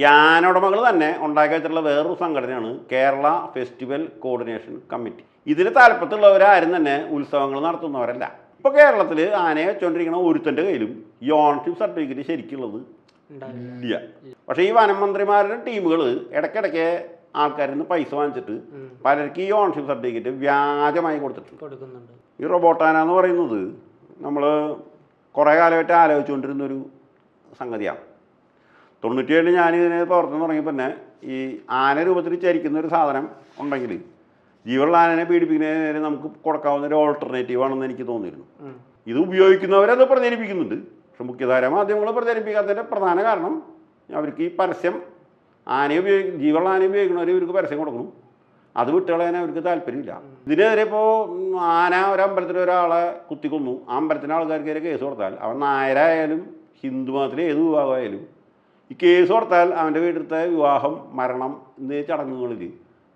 ഈ ആനയുടമകൾ തന്നെ ഉണ്ടാക്കി വെച്ചിട്ടുള്ള വേറൊരു സംഘടനയാണ് കേരള ഫെസ്റ്റിവൽ കോർഡിനേഷൻ കമ്മിറ്റി. ഇതിന് താല്പര്യമുള്ളവരാരും തന്നെ ഉത്സവങ്ങൾ നടത്തുന്നവരല്ല. ഇപ്പോൾ കേരളത്തിൽ ആനയെ വെച്ചുകൊണ്ടിരിക്കുന്ന ഒരുത്തൻ്റെ കയ്യിലും ഈ ഓണർഷിപ്പ് സർട്ടിഫിക്കറ്റ് ശരിക്കുള്ളത് ഇല്ല. പക്ഷേ ഈ വനം മന്ത്രിമാരുടെ ടീമുകൾ ഇടയ്ക്കിടയ്ക്ക് ആൾക്കാരിൽ നിന്ന് പൈസ വാങ്ങിച്ചിട്ട് പലർക്ക് ഈ ഓണർഷിപ്പ് സർട്ടിഫിക്കറ്റ് വ്യാജമായി കൊടുക്കുന്നുണ്ട്. ഈ റോബോട്ടാന എന്ന് പറയുന്നത് നമ്മൾ കുറേ കാലമായിട്ട് ആലോചിച്ചുകൊണ്ടിരുന്നൊരു സംഗതിയാണ്. 97 ഞാനിതിനെ പ്രവർത്തനം തുടങ്ങിയപ്പോൾ തന്നെ ഈ ആന രൂപത്തിൽ ചരിക്കുന്ന ഒരു സാധനം ഉണ്ടെങ്കിൽ ജീവനുള്ള ആനനെ പീഡിപ്പിക്കുന്നതിന് നമുക്ക് കൊടുക്കാവുന്ന ഒരു ഓൾട്ടർനേറ്റീവ് ആണെന്ന് എനിക്ക് തോന്നിയിരുന്നു. ഇത് ഉപയോഗിക്കുന്നവരത് പ്രചരിപ്പിക്കുന്നുണ്ട്. പക്ഷെ മുഖ്യധാര മാധ്യമങ്ങൾ പ്രചരിപ്പിക്കാത്തതിൻ്റെ പ്രധാന കാരണം അവർക്ക് ഈ പരസ്യം ജീവനുള്ള ആനയെ ഉപയോഗിക്കുന്നവർ ഇവർക്ക് പരസ്യം കൊടുക്കണം. അത് വിട്ടുകളയാൻ അവർക്ക് താല്പര്യമില്ല. ഇതിനെതിരെ ഇപ്പോൾ ആന ഒരമ്പലത്തിൽ ഒരാളെ കുത്തിക്കൊന്നു, ആ അമ്പലത്തിൻ്റെ ആൾക്കാർക്കെതിരെ കേസ് കൊടുത്താൽ അവൻ നായരായാലും ഹിന്ദു മതത്തിലെ ഏത് വിഭാഗമായാലും ഈ കേസ് കൊടുത്താൽ അവൻ്റെ വീട്ടിലത്തെ വിവാഹം, മരണം എന്നീ ചടങ്ങുകളിൽ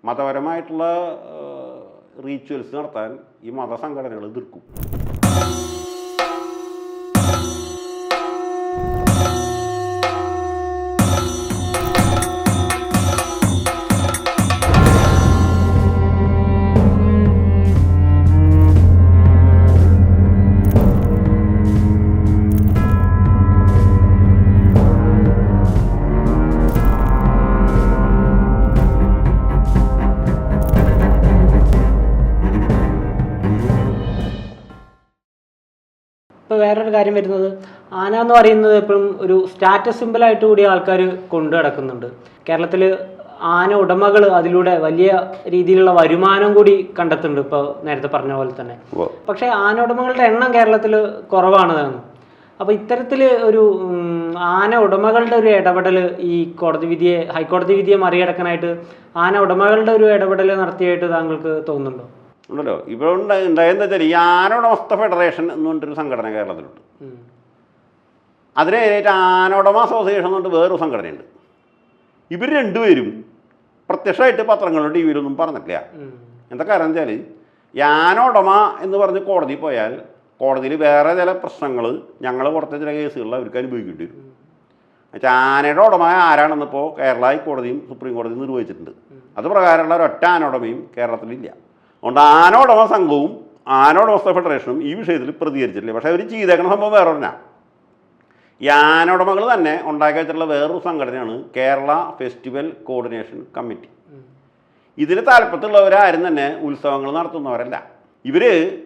മതപരമായിട്ടുള്ള റീച്വൽസ് നടത്താൻ ഈ മതസംഘടനകൾ എതിർക്കും. ഇപ്പോൾ വേറൊരു കാര്യം വരുന്നത്, ആന എന്ന് പറയുന്നത് എപ്പോഴും ഒരു സ്റ്റാറ്റസ് സിമ്പിളായിട്ട് കൂടി ആൾക്കാർ കൊണ്ടു നടക്കുന്നുണ്ട്. കേരളത്തിൽ ആന ഉടമകൾ അതിലൂടെ വലിയ രീതിയിലുള്ള വരുമാനം കൂടി കണ്ടെത്തുന്നുണ്ട്, ഇപ്പോൾ നേരത്തെ പറഞ്ഞ പോലെ തന്നെ. പക്ഷേ ആന ഉടമകളുടെ എണ്ണം കേരളത്തിൽ കുറവാണ് താനും. അപ്പോൾ ഇത്തരത്തിൽ ഒരു ആന ഉടമകളുടെ ഒരു ഇടപെടൽ ഈ ഹൈക്കോടതി വിധിയെ മറികടക്കാനായിട്ട് ആന ഉടമകളുടെ ഒരു ഇടപെടൽ നടത്തിയായിട്ട് താങ്കൾക്ക് തോന്നുന്നുണ്ടോ? ഉണ്ടല്ലോ. ഇപ്പോൾ ഉണ്ടായെന്ന് വെച്ചാൽ ഈ ആനോടമസ്ഥ ഫെഡറേഷൻ എന്ന് പറഞ്ഞിട്ടൊരു സംഘടന കേരളത്തിലുണ്ട്. അതിനെതിരായിട്ട് ആനോടമ അസോസിയേഷൻ എന്ന് പറഞ്ഞിട്ട് വേറൊരു സംഘടനയുണ്ട്. ഇവർ രണ്ടുപേരും പ്രത്യക്ഷമായിട്ട് പത്രങ്ങളിലും ടി വിയിലൊന്നും പറഞ്ഞിട്ടില്ല. എന്താ കാരണം വെച്ചാൽ ഈ ആനോടമ എന്ന് പറഞ്ഞ് കോടതി പോയാൽ കോടതിയിൽ വേറെ ചില പ്രശ്നങ്ങൾ ഞങ്ങൾ കൊടുത്ത ചില കേസുകളിൽ അവർക്ക് അനുഭവിക്കേണ്ടി വരും. എന്നുവെച്ചാൽ ആനയുടെ ഉടമ ആരാണെന്നിപ്പോൾ കേരള ഹൈക്കോടതിയും സുപ്രീം കോടതിയും നിർവഹിച്ചിട്ടുണ്ട്. അത് പ്രകാരമുള്ള ഒരൊറ്റ ആനോടമയും കേരളത്തിലില്ല. അതുകൊണ്ട് ആനോടമ സംഘവും ആനോടമസ്ഥ ഫെഡറേഷനും ഈ വിഷയത്തിൽ പ്രതികരിച്ചിട്ടില്ല. പക്ഷേ അവർ ചെയ്തേക്കുന്ന സംഭവം വേറെ ഒന്നാ. ഈ ആനോടമകൾ തന്നെ ഉണ്ടാക്കി വെച്ചിട്ടുള്ള വേറൊരു സംഘടനയാണ് കേരള ഫെസ്റ്റിവൽ കോർഡിനേഷൻ കമ്മിറ്റി. ഇതിന് താല്പര്യമുള്ളവരാരും തന്നെ ഉത്സവങ്ങൾ നടത്തുന്നവരല്ല. ഇവർ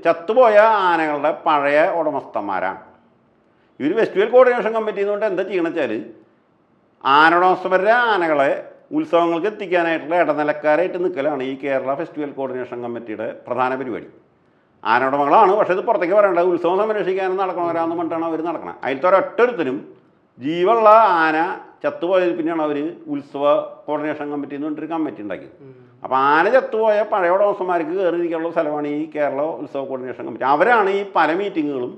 ചത്തുപോയ ആനകളുടെ പഴയ ഉടമസ്ഥന്മാരാണ്. ഇവർ ഫെസ്റ്റിവൽ കോർഡിനേഷൻ കമ്മിറ്റി എന്നുകൊണ്ട് എന്താ ചെയ്യണമെന്ന് വെച്ചാൽ ആനോടമസ്ഥരുടെ ആനകളെ ഉത്സവങ്ങൾക്ക് എത്തിക്കാനായിട്ടുള്ള ഇടനിലക്കാരായിട്ട് നിൽക്കലാണ് ഈ കേരള ഫെസ്റ്റിവൽ കോർഡിനേഷൻ കമ്മിറ്റിയുടെ പ്രധാന പരിപാടി. ആനോടമകളാണ്, പക്ഷേ ഇത് പുറത്തേക്ക് പറയേണ്ടത് ഉത്സവം സംരക്ഷിക്കാനും നടക്കണവരാന്ന് പറഞ്ഞിട്ടാണ് അവർ നടക്കണം. അതിലത്തെ ഒരൊറ്റൊരുത്തനും ജീവുള്ള ആന ചത്തുപോയതിൽ പിന്നെയാണ് അവർ ഉത്സവ കോർഡിനേഷൻ കമ്മിറ്റി എന്ന് പറഞ്ഞിട്ടൊരു കമ്മിറ്റി ഉണ്ടാക്കിയത്. അപ്പോൾ ആന ചത്തുപോയ പഴയ ഉടമസ്ഥന്മാർക്ക് കയറിയിരിക്കാനുള്ള സ്ഥലമാണ് ഈ കേരള ഉത്സവ കോർഡിനേഷൻ കമ്മിറ്റി. അവരാണ് ഈ പല മീറ്റിങ്ങുകളും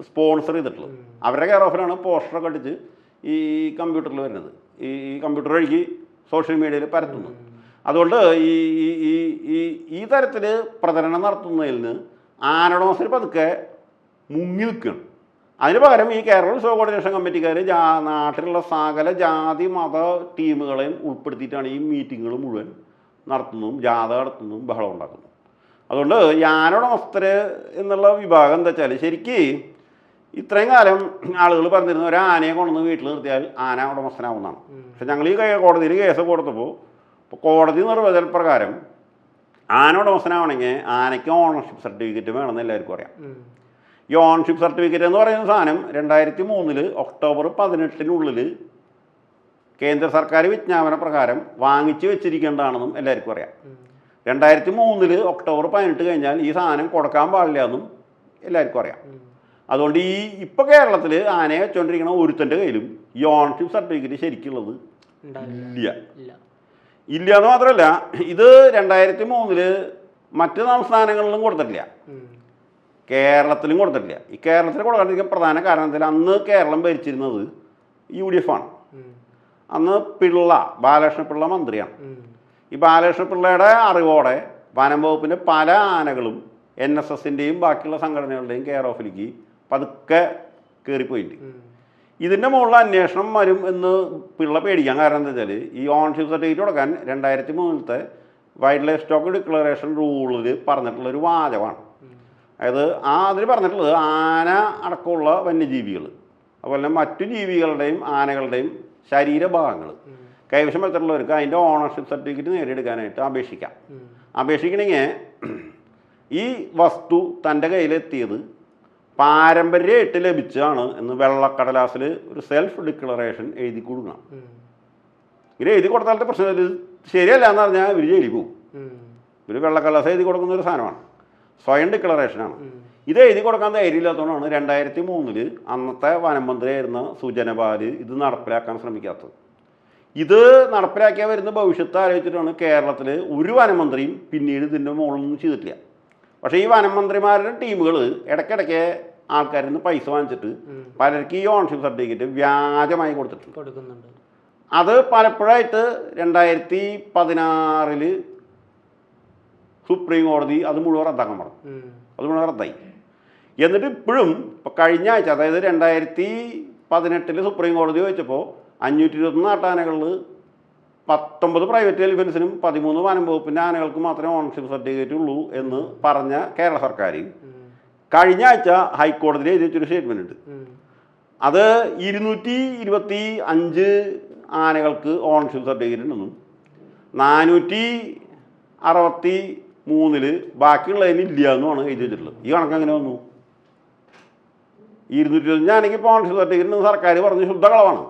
സ്പോൺസർ ചെയ്തിട്ടുള്ളത്. അവരുടെ കെയർ ഓഫിലാണ് പോസ്റ്ററൊക്കെ അടിച്ച് ഈ കമ്പ്യൂട്ടറിൽ വരുന്നത്, ഈ കമ്പ്യൂട്ടർ വഴിക്ക് സോഷ്യൽ മീഡിയയിൽ പരത്തുന്നു. അതുകൊണ്ട് ഈ തരത്തിൽ പ്രചരണം നടത്തുന്നതിൽ നിന്ന് ആനോടമസ്ഥർ പതുക്കെ മുങ്ങി നിൽക്കുകയാണ്. അതിന് പകരം ഈ കേരള ഉത്സവ കോർഡിനേഷൻ കമ്മിറ്റിക്കാർ നാട്ടിലുള്ള സകല ജാതി മത ടീമുകളെയും ഉൾപ്പെടുത്തിയിട്ടാണ് ഈ മീറ്റിങ്ങുകൾ മുഴുവൻ നടത്തുന്നതും ജാഥ നടത്തുന്നതും ബഹളം ഉണ്ടാക്കുന്നു. അതുകൊണ്ട് ഈ ആനോടമസ്ഥർ എന്നുള്ള വിഭാഗം എന്താ വെച്ചാൽ ശരിക്ക് ഇത്രയും കാലം ആളുകൾ പറഞ്ഞിരുന്നു ഒരു ആനയെ കൊണ്ടുവന്ന് വീട്ടിൽ നിർത്തിയാൽ ആന ഉടമസ്ഥനാവുന്നതാണ്. പക്ഷെ ഞങ്ങൾ ഈ കോടതിയിൽ കേസ് കൊടുത്തപ്പോൾ കോടതി നിർവചന പ്രകാരം ആന ഉടമസ്ഥനാവണമെങ്കിൽ ആനയ്ക്ക് ഓണർഷിപ്പ് സർട്ടിഫിക്കറ്റ് വേണമെന്ന് എല്ലാവർക്കും അറിയാം. ഈ ഓണർഷിപ്പ് സർട്ടിഫിക്കറ്റ് എന്ന് പറയുന്ന സാധനം 2003 ഒക്ടോബർ 18 കേന്ദ്ര സർക്കാർ വിജ്ഞാപന പ്രകാരം വാങ്ങിച്ചു വെച്ചിരിക്കേണ്ടതാണെന്നും എല്ലാവർക്കും അറിയാം. 2003 ഒക്ടോബർ 18 കഴിഞ്ഞാൽ ഈ സാധനം കൊടുക്കാൻ പാടില്ല എന്നും എല്ലാവർക്കും അറിയാം. അതുകൊണ്ട് ഇപ്പോൾ കേരളത്തിൽ ആനയെ വെച്ചുകൊണ്ടിരിക്കുന്ന ഒരുത്തൻ്റെ കയ്യിലും ഈ ഓണർഷിപ്പ് സർട്ടിഫിക്കറ്റ് ശരിക്കുള്ളത് ഇല്ല എന്ന് മാത്രമല്ല, ഇത് 2003 മറ്റ് സംസ്ഥാനങ്ങളിലും കൊടുത്തിട്ടില്ല, കേരളത്തിലും കൊടുത്തിട്ടില്ല. ഈ കേരളത്തിൽ കൊടുക്കാണ്ടിരിക്കാൻ പ്രധാന കാരണം എന്താ, അന്ന് കേരളം ഭരിച്ചിരുന്നത് UDF ആണ്. അന്ന് ബാലകൃഷ്ണ പിള്ള മന്ത്രിയാണ്. ഈ ബാലകൃഷ്ണ പിള്ളയുടെ അറിവോടെ വനം വകുപ്പിൻ്റെ പല ആനകളും NSSൻ്റെയും ബാക്കിയുള്ള സംഘടനകളുടെയും കെയർ ഓഫിലേക്ക് പതുക്കെ കയറിപ്പോയിട്ടുണ്ട്. ഇതിൻ്റെ മുകളിൽ അന്വേഷണം വരും എന്ന് പിള്ള പേടിക്കാൻ കാരണം എന്താ വെച്ചാൽ ഈ ഓൺഷിപ്പ് സർട്ടിഫിക്കറ്റ് കൊടുക്കാൻ 2003 വൈൽഡ് ലൈഫ് സ്റ്റോക്ക് ഡിക്ലറേഷൻ റൂളിൽ പറഞ്ഞിട്ടുള്ളൊരു വാചകമാണ്. അതായത് അതിൽ പറഞ്ഞിട്ടുള്ളത് ആന അടക്കമുള്ള വന്യജീവികൾ അതുപോലെ തന്നെ മറ്റു ജീവികളുടെയും ആനകളുടെയും ശരീരഭാഗങ്ങൾ കൈവശം വെച്ചിട്ടുള്ളവർക്ക് അതിൻ്റെ ഓണർഷിപ്പ് സർട്ടിഫിക്കറ്റ് നേടിയെടുക്കാനായിട്ട് അപേക്ഷിക്കാം. അപേക്ഷിക്കണമെങ്കിൽ ഈ വസ്തു തൻ്റെ കയ്യിലെത്തിയത് പാരമ്പര്യമായിട്ട് ലഭിച്ചതാണ് എന്ന് വെള്ളക്കടലാസിൽ ഒരു സെൽഫ് ഡിക്ലറേഷൻ എഴുതി കൊടുക്കണം. ഇങ്ങനെ എഴുതി കൊടുത്താലത്തെ പ്രശ്നം ഇത് ശരിയല്ല എന്ന് പറഞ്ഞാൽ ഇവർ ജയിലിൽ പോകും. ഇവർ വെള്ളക്കടലാസ് എഴുതി കൊടുക്കുന്ന ഒരു സാധനമാണ്, സ്വയം ഡിക്ലറേഷനാണ്. ഇത് എഴുതി കൊടുക്കാൻ ധൈര്യമില്ലാത്തതുകൊണ്ടാണ് 2003 അന്നത്തെ വനം മന്ത്രിയായിരുന്ന സുജനപാൽ ഇത് നടപ്പിലാക്കാൻ ശ്രമിക്കാത്തത്. ഇത് നടപ്പിലാക്കിയാൽ വരുന്ന ഭവിഷ്യത്ത് ആലോചിച്ചിട്ടാണ് കേരളത്തിൽ ഒരു വനമന്ത്രിയും പിന്നീട് ഇതിൻ്റെ മുകളിലൊന്നും ചെയ്തിട്ടില്ല. പക്ഷേ ഈ വനമന്ത്രിമാരുടെ ടീമുകൾ ഇടയ്ക്കിടയ്ക്ക് ആൾക്കാരിൽ നിന്ന് പൈസ വാങ്ങിച്ചിട്ട് പലർക്ക് ഈ ഓൺഷിപ്പ് സർട്ടിഫിക്കറ്റ് വ്യാജമായി കൊടുത്തിട്ടുണ്ട്. അത് പലപ്പോഴായിട്ട് 2016 സുപ്രീം കോടതി അത് മുഴുവൻ റദ്ദാക്കാൻ പറഞ്ഞു. അത് മുഴുവൻ റദ്ദായി. എന്നിട്ട് ഇപ്പോഴും ഇപ്പോൾ കഴിഞ്ഞ ആഴ്ച, അതായത് 2018 സുപ്രീം കോടതി ചോദിച്ചപ്പോൾ 521 നാട്ടാനകളിൽ 19 പ്രൈവറ്റ് എലിഫൻസിനും 13 വനം വകുപ്പിൻ്റെ ആനകൾക്ക് മാത്രമേ ഓണർഷിപ്പ് സർട്ടിഫിക്കറ്റ് ഉള്ളൂ എന്ന് പറഞ്ഞ കേരള സർക്കാർ കഴിഞ്ഞ ആഴ്ച ഹൈക്കോടതിയിൽ എഴുതി വെച്ചൊരു സ്റ്റേറ്റ്മെൻ്റ് ഉണ്ട്. അത് 225 ആനകൾക്ക് ഓണർഷിപ്പ് സർട്ടിഫിക്കറ്റ് ഉണ്ടെന്നും 463 ബാക്കിയുള്ളതിന് ഇല്ല എന്നുമാണ് എഴുതി വെച്ചിട്ടുള്ളത്. ഈ കണക്ക് അങ്ങനെ വന്നു. 225 ആനയ്ക്ക് ഇപ്പോൾ ഓണർഷിപ്പ് സർട്ടിഫിക്കറ്റ് ഉണ്ടെന്ന് സർക്കാർ പറഞ്ഞ് ശുദ്ധകളവാണ്.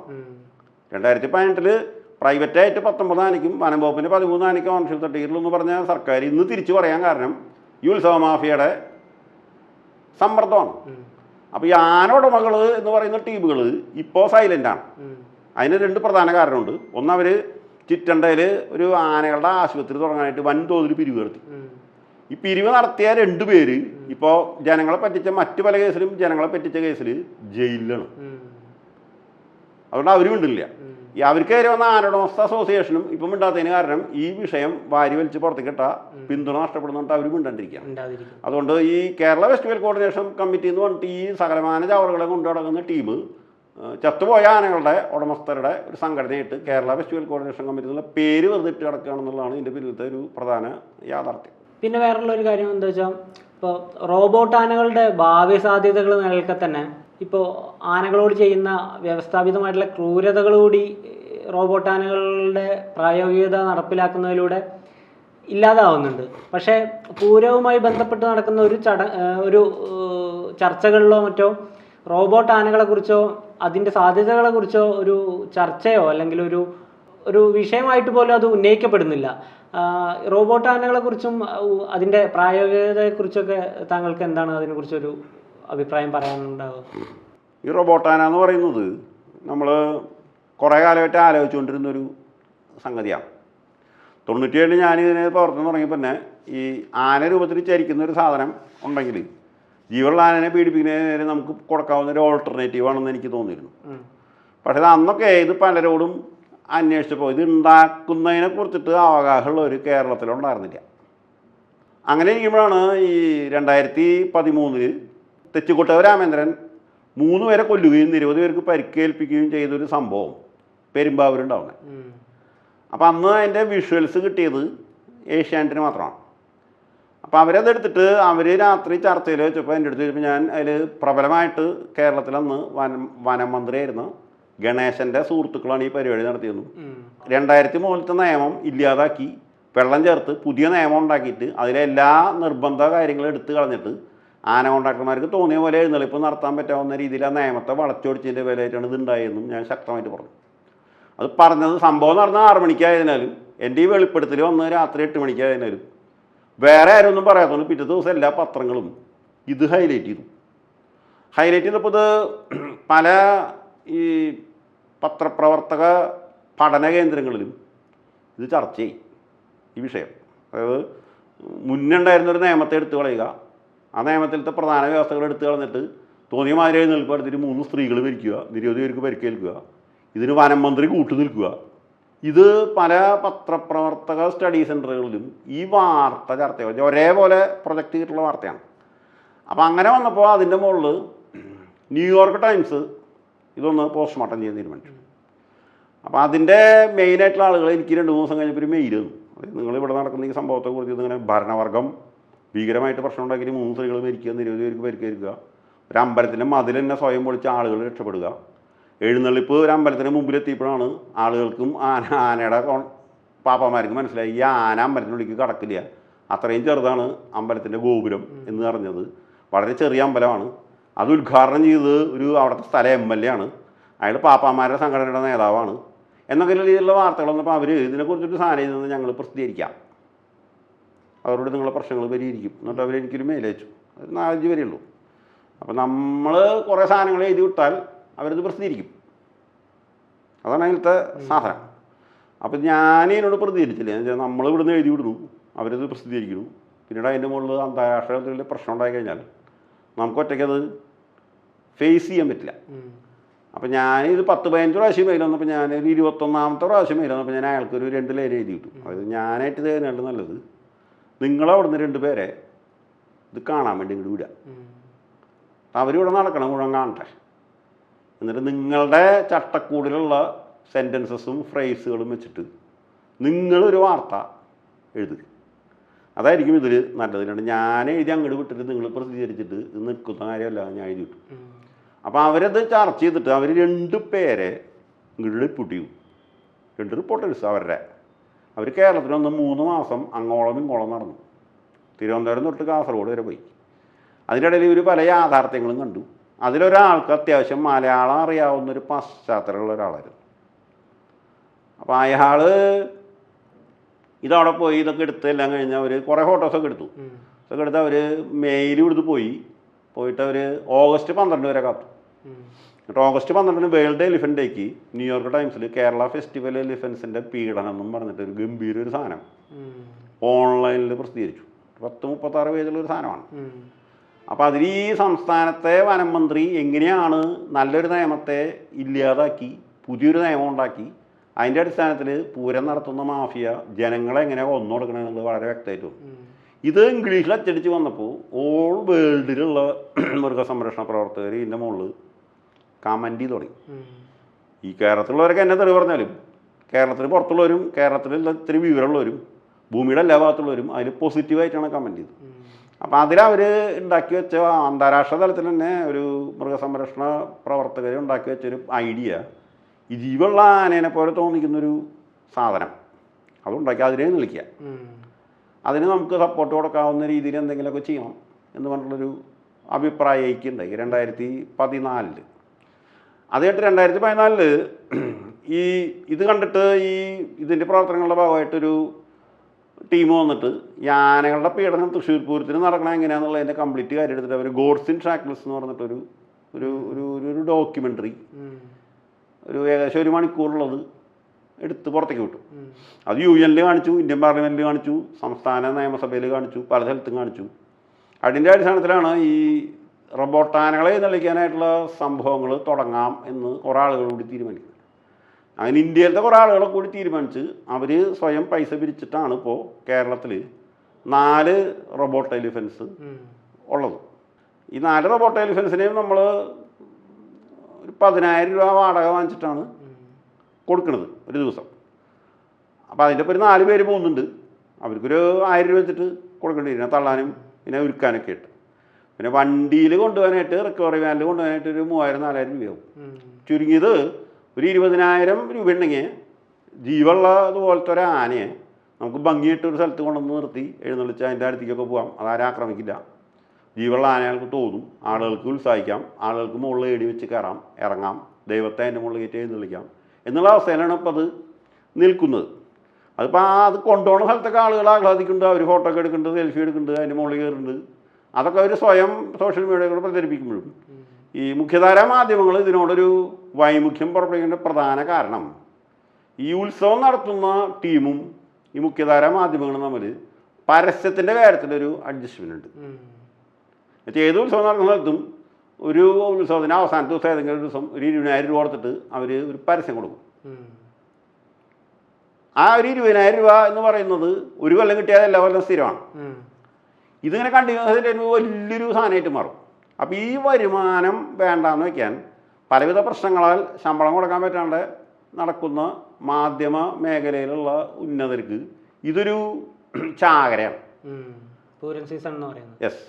2018 പ്രൈവറ്റായിട്ട് 19 ആനയ്ക്കും വനം വകുപ്പിൻ്റെ 13 ആനയ്ക്കും ഓണർഷിപ്പ് സർട്ടിഫിക്കറ്റ് എന്ന് പറഞ്ഞ സർക്കാർ ഇന്ന് തിരിച്ചു പറയാൻ കാരണം ഈ ഉത്സവ മാഫിയയുടെ സമ്മർദ്ദമാണ്. അപ്പോൾ ഈ ആന ഉടമകൾ എന്ന് പറയുന്ന ടീമുകൾ ഇപ്പോൾ സൈലൻ്റാണ്. അതിന് 2 പ്രധാന കാരണമുണ്ട്. ഒന്ന്, അവർ ചിറ്റണ്ടയിൽ ഒരു ആനകളുടെ ആശുപത്രി തുടങ്ങാനായിട്ട് വൻതോതിൽ പിരിവ് നടത്തി. ഈ പിരിവ് നടത്തിയ 2 പേര് ഇപ്പോൾ ജനങ്ങളെ പറ്റിച്ച മറ്റു പല കേസിലും ജനങ്ങളെ പറ്റിച്ച കേസിൽ ജയിലിലാണ്. അതുകൊണ്ട് അവരും ഉണ്ടില്ല. ഈ അവർക്കെതിരെ വന്ന ആനോടമസ്ഥ അസോസിയേഷനും ഇപ്പം മിണ്ടാത്തതിന് കാരണം ഈ വിഷയം വാരി വലിച്ച് പുറത്തേക്ക് ഇട്ട പിന്തുണ നഷ്ടപ്പെടുന്നുണ്ട്. അവർ മിണ്ടാണ്ടിരിക്കുക. അതുകൊണ്ട് ഈ കേരള ഫെസ്റ്റിവൽ കോർഡിനേഷൻ കമ്മിറ്റി എന്ന് പറഞ്ഞിട്ട് ഈ സകലമാന ചവറുകളെ കൊണ്ടു നടക്കുന്ന ടീം ചത്തുപോയ ആനകളുടെ ഉടമസ്ഥരുടെ ഒരു സംഘടനയായിട്ട് കേരള ഫെസ്റ്റിവൽ കോർഡിനേഷൻ കമ്മിറ്റി എന്നുള്ള പേര് വെറുതെ ഇട്ട് കിടക്കുകയാണെന്നുള്ളതാണ് ഇതിൻ്റെ പിന്നിലത്തെ ഒരു പ്രധാന യാഥാർത്ഥ്യം. പിന്നെ വേറുള്ള ഒരു കാര്യം എന്താ വെച്ചാൽ, ഇപ്പോൾ റോബോട്ട് ആനകളുടെ ഭാവി സാധ്യതകൾ നിലനിൽക്കെ തന്നെ ഇപ്പോൾ ആനകളോട് ചെയ്യുന്ന വ്യവസ്ഥാപിതമായിട്ടുള്ള ക്രൂരതകൾ കൂടി റോബോട്ട് ആനകളുടെ പ്രായോഗികത നടപ്പിലാക്കുന്നതിലൂടെ ഇല്ലാതാവുന്നുണ്ട്. പക്ഷേ പൂരവുമായി ബന്ധപ്പെട്ട് നടക്കുന്ന ഒരു ചർച്ചകളിലോ മറ്റോ റോബോട്ട് ആനകളെക്കുറിച്ചോ അതിൻ്റെ സാധ്യതകളെക്കുറിച്ചോ ഒരു ചർച്ചയോ അല്ലെങ്കിൽ ഒരു വിഷയമായിട്ട് പോലും അത് ഉന്നയിക്കപ്പെടുന്നില്ല. റോബോട്ട് ആനകളെക്കുറിച്ചും അതിൻ്റെ പ്രായോഗികതയെക്കുറിച്ചൊക്കെ താങ്കൾക്ക് എന്താണ് അതിനെക്കുറിച്ചൊരു അഭിപ്രായം പറയാനുണ്ടാവുക? ഈ റോബോട്ടാന എന്ന് പറയുന്നത് നമ്മൾ കുറേ കാലമായിട്ട് ആലോചിച്ചുകൊണ്ടിരുന്നൊരു സംഗതിയാണ്. 97 ഞാനിതിനെ പ്രവർത്തനം തുടങ്ങിയപ്പോൾ തന്നെ ഈ ആന രൂപത്തിൽ ചരിക്കുന്ന ഒരു സാധനം ഉണ്ടെങ്കിൽ ജീവനുള്ള ആനനെ പീഡിപ്പിക്കുന്നതിന് നമുക്ക് കൊടുക്കാവുന്ന ഒരു ഓൾട്ടർനേറ്റീവ് ആണെന്ന് എനിക്ക് തോന്നിയിരുന്നു. പക്ഷേ അന്നൊക്കെ ഇത് പലരോടും അന്വേഷിച്ചപ്പോൾ ഇത് ഉണ്ടാക്കുന്നതിനെ കുറിച്ചിട്ട് അവകാശമുള്ള ഒരു കേരളത്തിലുണ്ടായിരുന്നില്ല. അങ്ങനെ ഇരിക്കുമ്പോഴാണ് ഈ 2013 തെച്ചിക്കോട്ട രാമേന്ദ്രൻ 3 പേരെ കൊല്ലുകയും നിരവധി പേർക്ക് പരിക്കേൽപ്പിക്കുകയും ചെയ്തൊരു സംഭവം പെരുമ്പാവൂരുണ്ടാവുന്നത്. അപ്പോൾ അന്ന് അതിൻ്റെ വിഷ്വൽസ് കിട്ടിയത് ഏഷ്യാനെറ്റിന് മാത്രമാണ്. അപ്പോൾ അവരതെടുത്തിട്ട് അവർ രാത്രി ചർച്ചയിൽ വെച്ചപ്പോൾ എൻ്റെ അടുത്ത് ചോദിച്ചപ്പോൾ ഞാൻ അതിൽ പ്രബലമായിട്ട് കേരളത്തിലന്ന് വനം മന്ത്രിയായിരുന്ന ഗണേശൻ്റെ സുഹൃത്തുക്കളാണ് ഈ പരിപാടി നടത്തിയത്. 2003 നിയമം ഇല്ലാതാക്കി വെള്ളം ചേർത്ത് പുതിയ നിയമം ഉണ്ടാക്കിയിട്ട് അതിലെല്ലാ നിർബന്ധ കാര്യങ്ങളും എടുത്തു കളഞ്ഞിട്ട് ആന കോൺട്രാക്ടർമാർക്ക് തോന്നിയ പോലെ എഴുന്നള്ളിപ്പ് നടത്താൻ പറ്റാവുന്ന രീതിയിൽ ആ നിയമത്തെ വളച്ചൊടിച്ചതിൻ്റെ വിലയായിട്ടാണ് ഇതുണ്ടായതെന്നും ഞാൻ ശക്തമായിട്ട് പറഞ്ഞു. അത് പറഞ്ഞത് സംഭവം നടന്ന 6 മണിക്കായതിനാലും എൻ്റെ ഈ വെളിപ്പെടുത്തൽ വന്ന് രാത്രി 8 മണിക്കായതിനാലും വേറെ ആരും ഒന്നും പറയാത്തതുകൊണ്ട് പിറ്റേ ദിവസം എല്ലാ പത്രങ്ങളും ഇത് ഹൈലൈറ്റ് ചെയ്തപ്പോൾ ഇത് പല ഈ പത്രപ്രവർത്തക പഠന കേന്ദ്രങ്ങളിലും ഇത് ചർച്ച ചെയ്യും ഈ വിഷയം. അതായത് മുന്നേ ഉണ്ടായിരുന്നൊരു നിയമത്തെ എടുത്തു കളയുക, ആ നിയമത്തിലത്തെ പ്രധാന വ്യവസ്ഥകൾ എടുത്തു കളഞ്ഞിട്ട് തോന്നിയ മാതിരി എഴുന്നേൽപ്പെടുത്തിട്ട് 3 സ്ത്രീകൾ മരിക്കുക, നിരവധി പേർക്ക് പരിക്കേൽക്കുക, ഇതിന് വനം മന്ത്രി കൂട്ടു നിൽക്കുക. ഇത് പല പത്രപ്രവർത്തക സ്റ്റഡി സെൻ്ററുകളിലും ഈ വാർത്ത ചർച്ച ചെയ്യും. ഒരേപോലെ പ്രൊജക്റ്റ് ചെയ്തിട്ടുള്ള വാർത്തയാണ്. അപ്പോൾ അങ്ങനെ വന്നപ്പോൾ അതിൻ്റെ മുകളിൽ ന്യൂയോർക്ക് ടൈംസ് ഇതൊന്ന് പോസ്റ്റ്മോർട്ടം ചെയ്യാൻ തീരുമാനിച്ചു. അപ്പോൾ അതിൻ്റെ മെയിനായിട്ടുള്ള ആളുകൾ എനിക്ക് 2-3 ദിവസം കഴിഞ്ഞപ്പോൾ ഒരു മെയിൽ തന്നു. നിങ്ങളിവിടെ നടക്കുന്ന ഈ സംഭവത്തെക്കുറിച്ച് ഇതിങ്ങനെ ഭരണവർഗം ഭീകരമായിട്ട് പ്രശ്നം ഉണ്ടാക്കിയിട്ട് 3 സ്ത്രീകൾ മരിക്കുക, നിരവധി പേർക്ക് പരിക്കേൽക്കുക, ഒരു അമ്പലത്തിൻ്റെ മതിൽ തന്നെ സ്വയം പൊളിച്ച ആളുകൾ രക്ഷപ്പെടുക, എഴുന്നള്ളിപ്പ് ഒരു അമ്പലത്തിന് മുമ്പിലെത്തിയപ്പോഴാണ് ആളുകൾക്കും ആനയുടെ പാപ്പന്മാർക്കും മനസ്സിലായി ഈ ആന അമ്പലത്തിനുള്ളിലേക്ക് കടക്കില്ല, അത്രയും ചെറുതാണ് അമ്പലത്തിൻ്റെ ഗോപുരം എന്ന് അറിഞ്ഞത്. വളരെ ചെറിയ അമ്പലമാണ്. അത് ഉദ്ഘാടനം ചെയ്തത് അവിടുത്തെ സ്ഥല MLA ആണ്, അയാൾ പാപ്പാന്മാരുടെ സംഘടനയുടെ നേതാവാണ് എന്നൊക്കെ രീതിയിലുള്ള വാർത്തകൾ വന്നപ്പോൾ അവർ ഇതിനെക്കുറിച്ചൊരു സാധനം ചെയ്തെന്ന് ഞങ്ങൾ പ്രസിദ്ധീകരിക്കാം, അവരോട് നിങ്ങളുടെ പ്രശ്നങ്ങൾ പരിഹരിക്കും എന്നിട്ട് അവരെനിക്കൊരു മെയിൽ അയച്ചു. അത് 4-5 വരെ ഉള്ളൂ. അപ്പോൾ നമ്മൾ കുറേ സാധനങ്ങൾ എഴുതി വിട്ടാൽ അവരത് പ്രസിദ്ധീകരിക്കും. അതാണ് അതിലത്തെ സാധനം. അപ്പം ഞാൻ ഇതിനോട് പ്രതികരിച്ചില്ല. എന്ന് വെച്ചാൽ നമ്മൾ ഇവിടുന്ന് എഴുതി വിടുന്നു, അവരത് പ്രസിദ്ധീകരിക്കുന്നു. പിന്നീട് അതിൻ്റെ മുകളിൽ അന്താരാഷ്ട്ര തലത്തിൽ പ്രശ്നം ഉണ്ടായി കഴിഞ്ഞാൽ നമുക്ക് ഒറ്റയ്ക്കത് ഫേസ് ചെയ്യാൻ പറ്റില്ല. അപ്പം ഞാനിത് 10-15 പ്രാവശ്യം മെയിൽ വന്നപ്പോൾ ഞാനൊരു 21ാമത്തെ പ്രാവശ്യം മെയിൽ വന്നപ്പോൾ ഞാൻ അയാൾക്കൊരു 2 ലൈൻ എഴുതി വിട്ടു. അതായത് ഞാനായിട്ട് തരുന്നുണ്ട് നല്ലത്, നിങ്ങളവിടുന്ന് 2 പേരെ ഇത് കാണാൻ വേണ്ടി ഇങ്ങോട്ട് വിടുക, അവരിവിടെ നടക്കണം, മുഴുവൻ കാണട്ടെ, എന്നിട്ട് നിങ്ങളുടെ ചട്ടക്കൂടിലുള്ള സെൻറ്റൻസസും ഫ്രേസുകളും വെച്ചിട്ട് നിങ്ങളൊരു വാർത്ത എഴുതുക. അതായിരിക്കും ഇതിൽ നല്ലത്. ഞാൻ എഴുതി അങ്ങോട്ട് വിട്ടിട്ട് നിങ്ങൾ പ്രസിദ്ധീകരിച്ചിട്ട് ഇത് നിൽക്കുന്ന കാര്യമല്ല, ഞാൻ എഴുതി വിട്ടു. അപ്പോൾ അവരത് ചർച്ച ചെയ്തിട്ട് അവർ 2 പേരെ ഇങ്ങോട്ട് റിപ്പോർട്ട് ചെയ്യും. 2 റിപ്പോർട്ടേഴ്സ് അവരുടെ. അവർ കേരളത്തിൽ വന്ന് 3 മാസം അങ്ങോളം ഇങ്ങോളം നടന്നു. തിരുവനന്തപുരം തൊട്ട് കാസർഗോഡ് വരെ പോയി. അതിനിടയിൽ ഇവർ പല യാഥാർത്ഥ്യങ്ങളും കണ്ടു. അതിലൊരാൾക്ക് അത്യാവശ്യം മലയാളം അറിയാവുന്നൊരു പശ്ചാത്തലമുള്ള ഒരാളായിരുന്നു. അപ്പോൾ അയാൾ ഇതവിടെ പോയി ഇതൊക്കെ എടുത്ത് എല്ലാം കഴിഞ്ഞ് അവർ കുറേ ഫോട്ടോസൊക്കെ എടുത്തു. ഇതൊക്കെ എടുത്ത് അവർ മെയിൽ കൊടുത്ത് പോയിട്ട് അവർ ഓഗസ്റ്റ് 12 വരെ കാത്തു. എന്നിട്ട് ഓഗസ്റ്റ് 12 വേൾഡ് എലിഫൻ്റ് ഡേക്ക് ന്യൂയോർക്ക് ടൈംസിൽ കേരള ഫെസ്റ്റിവൽ എലിഫൻസിൻ്റെ പീഡനം എന്നും പറഞ്ഞിട്ട് ഒരു ഗംഭീര ഒരു സാധനം ഓൺലൈനിൽ പ്രസിദ്ധീകരിച്ചു. 36 പേജുള്ളൊരു സാധനമാണ്. അപ്പോൾ അതിൽ ഈ സംസ്ഥാനത്തെ വനം മന്ത്രി എങ്ങനെയാണ് നല്ലൊരു നിയമത്തെ ഇല്ലാതാക്കി പുതിയൊരു നിയമം ഉണ്ടാക്കി അതിൻ്റെ അടിസ്ഥാനത്തിൽ പൂരം നടത്തുന്ന മാഫിയ ജനങ്ങളെ എങ്ങനെ കൊന്നു കൊടുക്കണമെന്നുള്ളത് വളരെ വ്യക്തമായിട്ട് വന്നു. ഇത് ഇംഗ്ലീഷിൽ അച്ചടിച്ച് വന്നപ്പോൾ ഓൾ വേൾഡിലുള്ള മൃഗസംരക്ഷണ പ്രവർത്തകർ ഇതിൻ്റെ മുകളിൽ കമൻ്റ് ചെയ്ത് തുടങ്ങി. ഈ കേരളത്തിലുള്ളവരൊക്കെ എന്നെ തെളിവ് പറഞ്ഞാലും കേരളത്തിന് പുറത്തുള്ളവരും കേരളത്തിൽ ഇത്തിരി വിവരമുള്ളവരും ഭൂമിയുടെ എല്ലാ ഭാഗത്തുള്ളവരും അതിൽ പോസിറ്റീവായിട്ടാണ് കമൻ്റ് ചെയ്തത്. അപ്പോൾ അതിലവർ ഉണ്ടാക്കി വെച്ച അന്താരാഷ്ട്ര തലത്തിൽ തന്നെ ഒരു മൃഗസംരക്ഷണ പ്രവർത്തകർ ഉണ്ടാക്കി വെച്ചൊരു ഐഡിയ, ഈ ജീവുള്ള ആനേനെ പോലെ തോന്നിക്കുന്നൊരു സാധനം അതുണ്ടാക്കി അതിനെ വിളിക്കുക, അതിന് നമുക്ക് സപ്പോർട്ട് കൊടുക്കാവുന്ന രീതിയിൽ എന്തെങ്കിലുമൊക്കെ ചെയ്യണം എന്ന് പറഞ്ഞിട്ടുള്ളൊരു അഭിപ്രായം എനിക്കുണ്ടായി 2014. അത് കഴിഞ്ഞിട്ട് 2014 ഇത് കണ്ടിട്ട് ഇതിൻ്റെ പ്രവർത്തനങ്ങളുടെ ഭാഗമായിട്ടൊരു ടീം വന്നിട്ട് ഈ ആനകളുടെ പീഡനം തൃശ്ശൂർ പൂരത്തിന് നടക്കണം എങ്ങനെയാണെന്നുള്ളതിൻ്റെ കംപ്ലീറ്റ് കാര്യം എടുത്തിട്ട് അവർ ഗോഡ്സ് ഇൻ ട്രാക്ലെസ് എന്ന് പറഞ്ഞിട്ടൊരു ഒരു ഡോക്യുമെൻ്ററി ഏകദേശം 1 മണിക്കൂറുള്ളത് എടുത്ത് പുറത്തേക്ക് വിട്ടു. അത് UN കാണിച്ചു, ഇന്ത്യൻ പാർലമെൻറ്റിൽ കാണിച്ചു, സംസ്ഥാന നിയമസഭയിൽ കാണിച്ചു, പല സ്ഥലത്തും കാണിച്ചു. അതിൻ്റെ അടിസ്ഥാനത്തിലാണ് ഈ റോബോട്ടാനകളെ നിലയ്ക്കാനായിട്ടുള്ള സംഭവങ്ങൾ തുടങ്ങാം എന്ന് കുറേ ആളുകൾ കൂടി തീരുമാനിക്കുന്നത്. അങ്ങനെ ഇന്ത്യയിലത്തെ കുറേ ആളുകളെ കൂടി തീരുമാനിച്ച് അവർ സ്വയം പൈസ പിരിച്ചിട്ടാണ് ഇപ്പോൾ കേരളത്തിൽ 4 റോബോട്ട് എലിഫൻസ് ഉള്ളത്. ഈ 4 റോബോട്ട് എലിഫൻസിനെയും നമ്മൾ ഒരു 10,000 രൂപ വാടക വാങ്ങിച്ചിട്ടാണ് കൊടുക്കുന്നത് ഒരു ദിവസം. അപ്പോൾ അതിൻ്റെ ഇപ്പോൾ ഒരു 4 പേര് പോകുന്നുണ്ട്. അവർക്കൊരു 1000 രൂപ വെച്ചിട്ട് കൊടുക്കേണ്ടി വരും, തള്ളാനും പിന്നെ ഉരുക്കാനൊക്കെ ഇട്ട്. പിന്നെ വണ്ടിയിൽ കൊണ്ടുപോകാനായിട്ട് റിക്കവറി വാനിൽ കൊണ്ടുപോകാനായിട്ട് ഒരു 3000-4000 രൂപയാവും. ചുരുങ്ങിയത് ഒരു 20,000 രൂപ ഉണ്ടെങ്കിൽ ജീവുള്ള അതുപോലത്തെ ഒരു ആനയെ നമുക്ക് ഭംഗിയായിട്ട് ഒരു സ്ഥലത്ത് കൊണ്ടുവന്ന് നിർത്തി എഴുന്നള്ളിച്ച് അതിൻ്റെ അടുത്തേക്കൊക്കെ പോകാം. അതാരും ആക്രമിക്കില്ല. ജീവുള്ള ആനകൾക്ക് തോന്നും, ആളുകൾക്ക് ഉത്സാഹിക്കാം, ആളുകൾക്ക് മുകളിൽ ഏടി വെച്ച് കയറാം, ഇറങ്ങാം, ദൈവത്തെ അതിൻ്റെ മുകളിൽ കയറ്റി എഴുന്നള്ളിക്കാം എന്നുള്ള അവസ്ഥയിലാണ് ഇപ്പോൾ അത് നിൽക്കുന്നത്. അതിപ്പോൾ അത് കൊണ്ടുപോകുന്ന സ്ഥലത്തൊക്കെ ആളുകൾ ആഹ്ലാദിക്കുന്നുണ്ട്, അവർ ഫോട്ടോ ഒക്കെ എടുക്കുന്നുണ്ട്, സെൽഫി എടുക്കുന്നുണ്ട്, അതിൻ്റെ മുകളിൽ കയറുന്നുണ്ട്. അതൊക്കെ അവർ സ്വയം സോഷ്യൽ മീഡിയയിലൂടെ പ്രചരിപ്പിക്കുമ്പോഴും ഈ മുഖ്യധാരാ മാധ്യമങ്ങൾ ഇതിനോടൊരു വൈമുഖ്യം പുറപ്പെടുവിക്കേണ്ട പ്രധാന കാരണം ഈ ഉത്സവം നടത്തുന്ന ടീമും ഈ മുഖ്യധാരാ മാധ്യമങ്ങളും തമ്മിൽ പരസ്യത്തിൻ്റെ കാര്യത്തിലൊരു അഡ്ജസ്റ്റ്മെൻ്റ് ഉണ്ട്. ഏത് ഉത്സവം നടക്കുന്ന സ്ഥലത്തും ഒരു ഉത്സവത്തിന് അവസാനത്തെ ദിവസം ഏതെങ്കിലും ഒരു ദിവസം ഒരു 20,000 രൂപ കൊടുത്തിട്ട് അവർ ഒരു പരസ്യം കൊടുക്കും. ആ ഒരു 20,000 രൂപ എന്ന് പറയുന്നത് ഒരു കൊല്ലം കിട്ടിയാൽ എല്ലാ കൊല്ലം സ്ഥിരമാണ്. ഇതിങ്ങനെ കണ്ടിന്യൂസ് ആയിട്ട് വലിയൊരു സാധനമായിട്ട് മാറും. അപ്പോൾ ഈ വരുമാനം വേണ്ടാന്ന് വയ്ക്കാൻ പലവിധ പ്രശ്നങ്ങളാൽ ശമ്പളം കൊടുക്കാൻ പറ്റാണ്ട് നടക്കുന്ന മാധ്യമ മേഖലയിലുള്ള ഉന്നതർക്ക് ഇതൊരു ചാകരയാണ്. പൂരം സീസൺ എന്ന് പറയുന്നത്. യെസ്.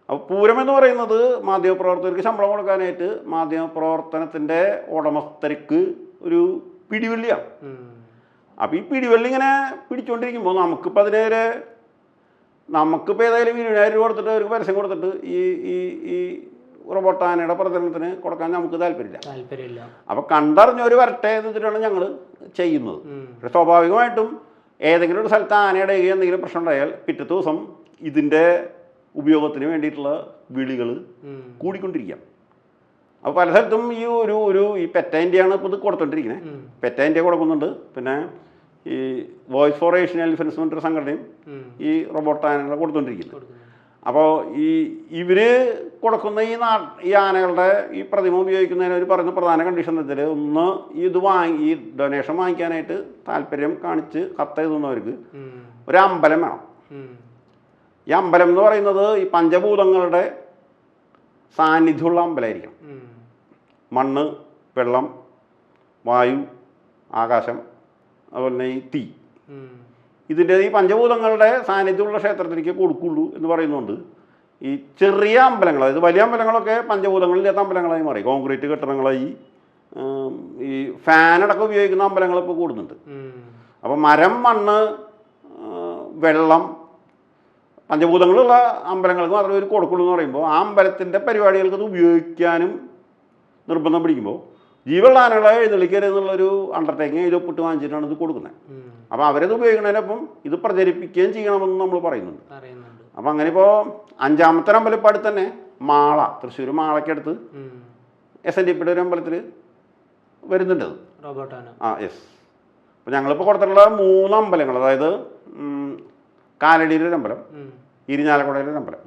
അപ്പോൾ പൂരം എന്ന് പറയുന്നത് മാധ്യമപ്രവർത്തകർക്ക് ശമ്പളം കൊടുക്കാനായിട്ട് മാധ്യമപ്രവർത്തനത്തിൻ്റെ ഉടമസ്ഥർക്ക് ഒരു പിടിവള്ളിയാണ്. അപ്പോൾ ഈ പിടിവള്ളി ഇങ്ങനെ പിടിച്ചുകൊണ്ടിരിക്കുമ്പോൾ നമുക്കിപ്പോൾ ഏതായാലും 20,000 രൂപ കൊടുത്തിട്ട് ഒരു പരസ്യം കൊടുത്തിട്ട് ഈ റോബോട്ടാനയുടെ പ്രചരണത്തിന് കൊടുക്കാൻ നമുക്ക് താല്പര്യമില്ല. അപ്പോൾ കണ്ടറിഞ്ഞവർ വരട്ടെ എന്ന് വെച്ചിട്ടാണ് ഞങ്ങൾ ചെയ്യുന്നത്. പക്ഷേ സ്വാഭാവികമായിട്ടും ഏതെങ്കിലും ഒരു സ്ഥലത്ത് ആനയുടെ എന്തെങ്കിലും പ്രശ്നം ഉണ്ടായാൽ പിറ്റത്തെ ദിവസം ഇതിൻ്റെ ഉപയോഗത്തിന് വേണ്ടിയിട്ടുള്ള വിളികൾ കൂടിക്കൊണ്ടിരിക്കാം. അപ്പോൾ പല സ്ഥലത്തും ഈ പെറ്റ ഇന്ത്യയാണ് ഇപ്പോൾ ഇത് കൊടുത്തോണ്ടിരിക്കുന്നത്. പെറ്റ ഇന്ത്യ കൊടുക്കുന്നുണ്ട്. പിന്നെ ഈ വോയിസ് ഫോർ ഏഷ്യൻ എലിഫൻസ് എന്നൊരു സംഘടനയും ഈ റോബോട്ടാനകളെ കൊടുത്തോണ്ടിരിക്കുന്നത്. അപ്പോൾ ഇവർ കൊടുക്കുന്ന ഈ ആനകളുടെ ഈ പ്രതിമ ഉപയോഗിക്കുന്നതിന് അവർ പറയുന്ന പ്രധാന കണ്ടീഷൻ എന്ന് വെച്ചാൽ, ഒന്ന് ഈ ഡൊണേഷൻ വാങ്ങിക്കാനായിട്ട് താല്പര്യം കാണിച്ച് കത്തെഴുതുന്നവർക്ക് ഒരു അമ്പലം വേണം. ഈ അമ്പലം എന്ന് പറയുന്നത് ഈ പഞ്ചഭൂതങ്ങളുടെ സാന്നിധ്യമുള്ള അമ്പലമായിരിക്കണം. മണ്ണ്, വെള്ളം, വായു, ആകാശം, അതുപോലെ തന്നെ ഈ തീ, ഇതിൻ്റെ ഈ പഞ്ചഭൂതങ്ങളുടെ സാന്നിധ്യമുള്ള ക്ഷേത്രത്തിലേക്ക് കൊടുക്കുള്ളൂ എന്ന് പറയുന്നുണ്ട്. ഈ ചെറിയ അമ്പലങ്ങൾ, അതായത് വലിയ അമ്പലങ്ങളൊക്കെ പഞ്ചഭൂതങ്ങളില്ലാത്ത അമ്പലങ്ങളായി മാറി. കോൺക്രീറ്റ് കെട്ടിടങ്ങളായി, ഈ ഫാനടക്കം ഉപയോഗിക്കുന്ന അമ്പലങ്ങൾ ഇപ്പോൾ കൂടുന്നുണ്ട്. അപ്പോൾ മരം, മണ്ണ്, വെള്ളം, പഞ്ചഭൂതങ്ങളുള്ള അമ്പലങ്ങൾക്ക് മാത്രമേ ഒരു കൊടുക്കുള്ളൂ എന്ന് പറയുമ്പോൾ ആ അമ്പലത്തിൻ്റെ പരിപാടികൾക്ക് അത് ഉപയോഗിക്കാനും നിർബന്ധം പിടിക്കുമ്പോൾ ജീവനുള്ള ആനകളെ എഴുന്നള്ളിക്കരുതെന്നുള്ളൊരു അണ്ടർടേക്കിങ് ഇത് ഒപ്പിട്ട് വാങ്ങിച്ചിട്ടാണ് ഇത് കൊടുക്കുന്നത്. അപ്പോൾ അവരത് ഉപയോഗിക്കുന്നതിനൊപ്പം ഇത് പ്രചരിപ്പിക്കുകയും ചെയ്യണമെന്ന് നമ്മൾ പറയുന്നുണ്ട്. അപ്പോൾ അങ്ങനെ ഇപ്പോൾ 5ാമത്തെ അമ്പലം ഇപ്പോൾ അടുത്ത് തന്നെ മാള, തൃശ്ശൂർ മാളയ്ക്കടുത്ത് SNDPയുടെ ഒരു അമ്പലത്തിൽ വരുന്നുണ്ട് യെസ്. അപ്പോൾ ഞങ്ങളിപ്പോൾ കൊടുത്തിട്ടുള്ള 3 അമ്പലങ്ങൾ, അതായത് കാലടിയിലൊരു അമ്പലം, ഇരിഞ്ഞാലക്കുടയിലൊരു അമ്പലം,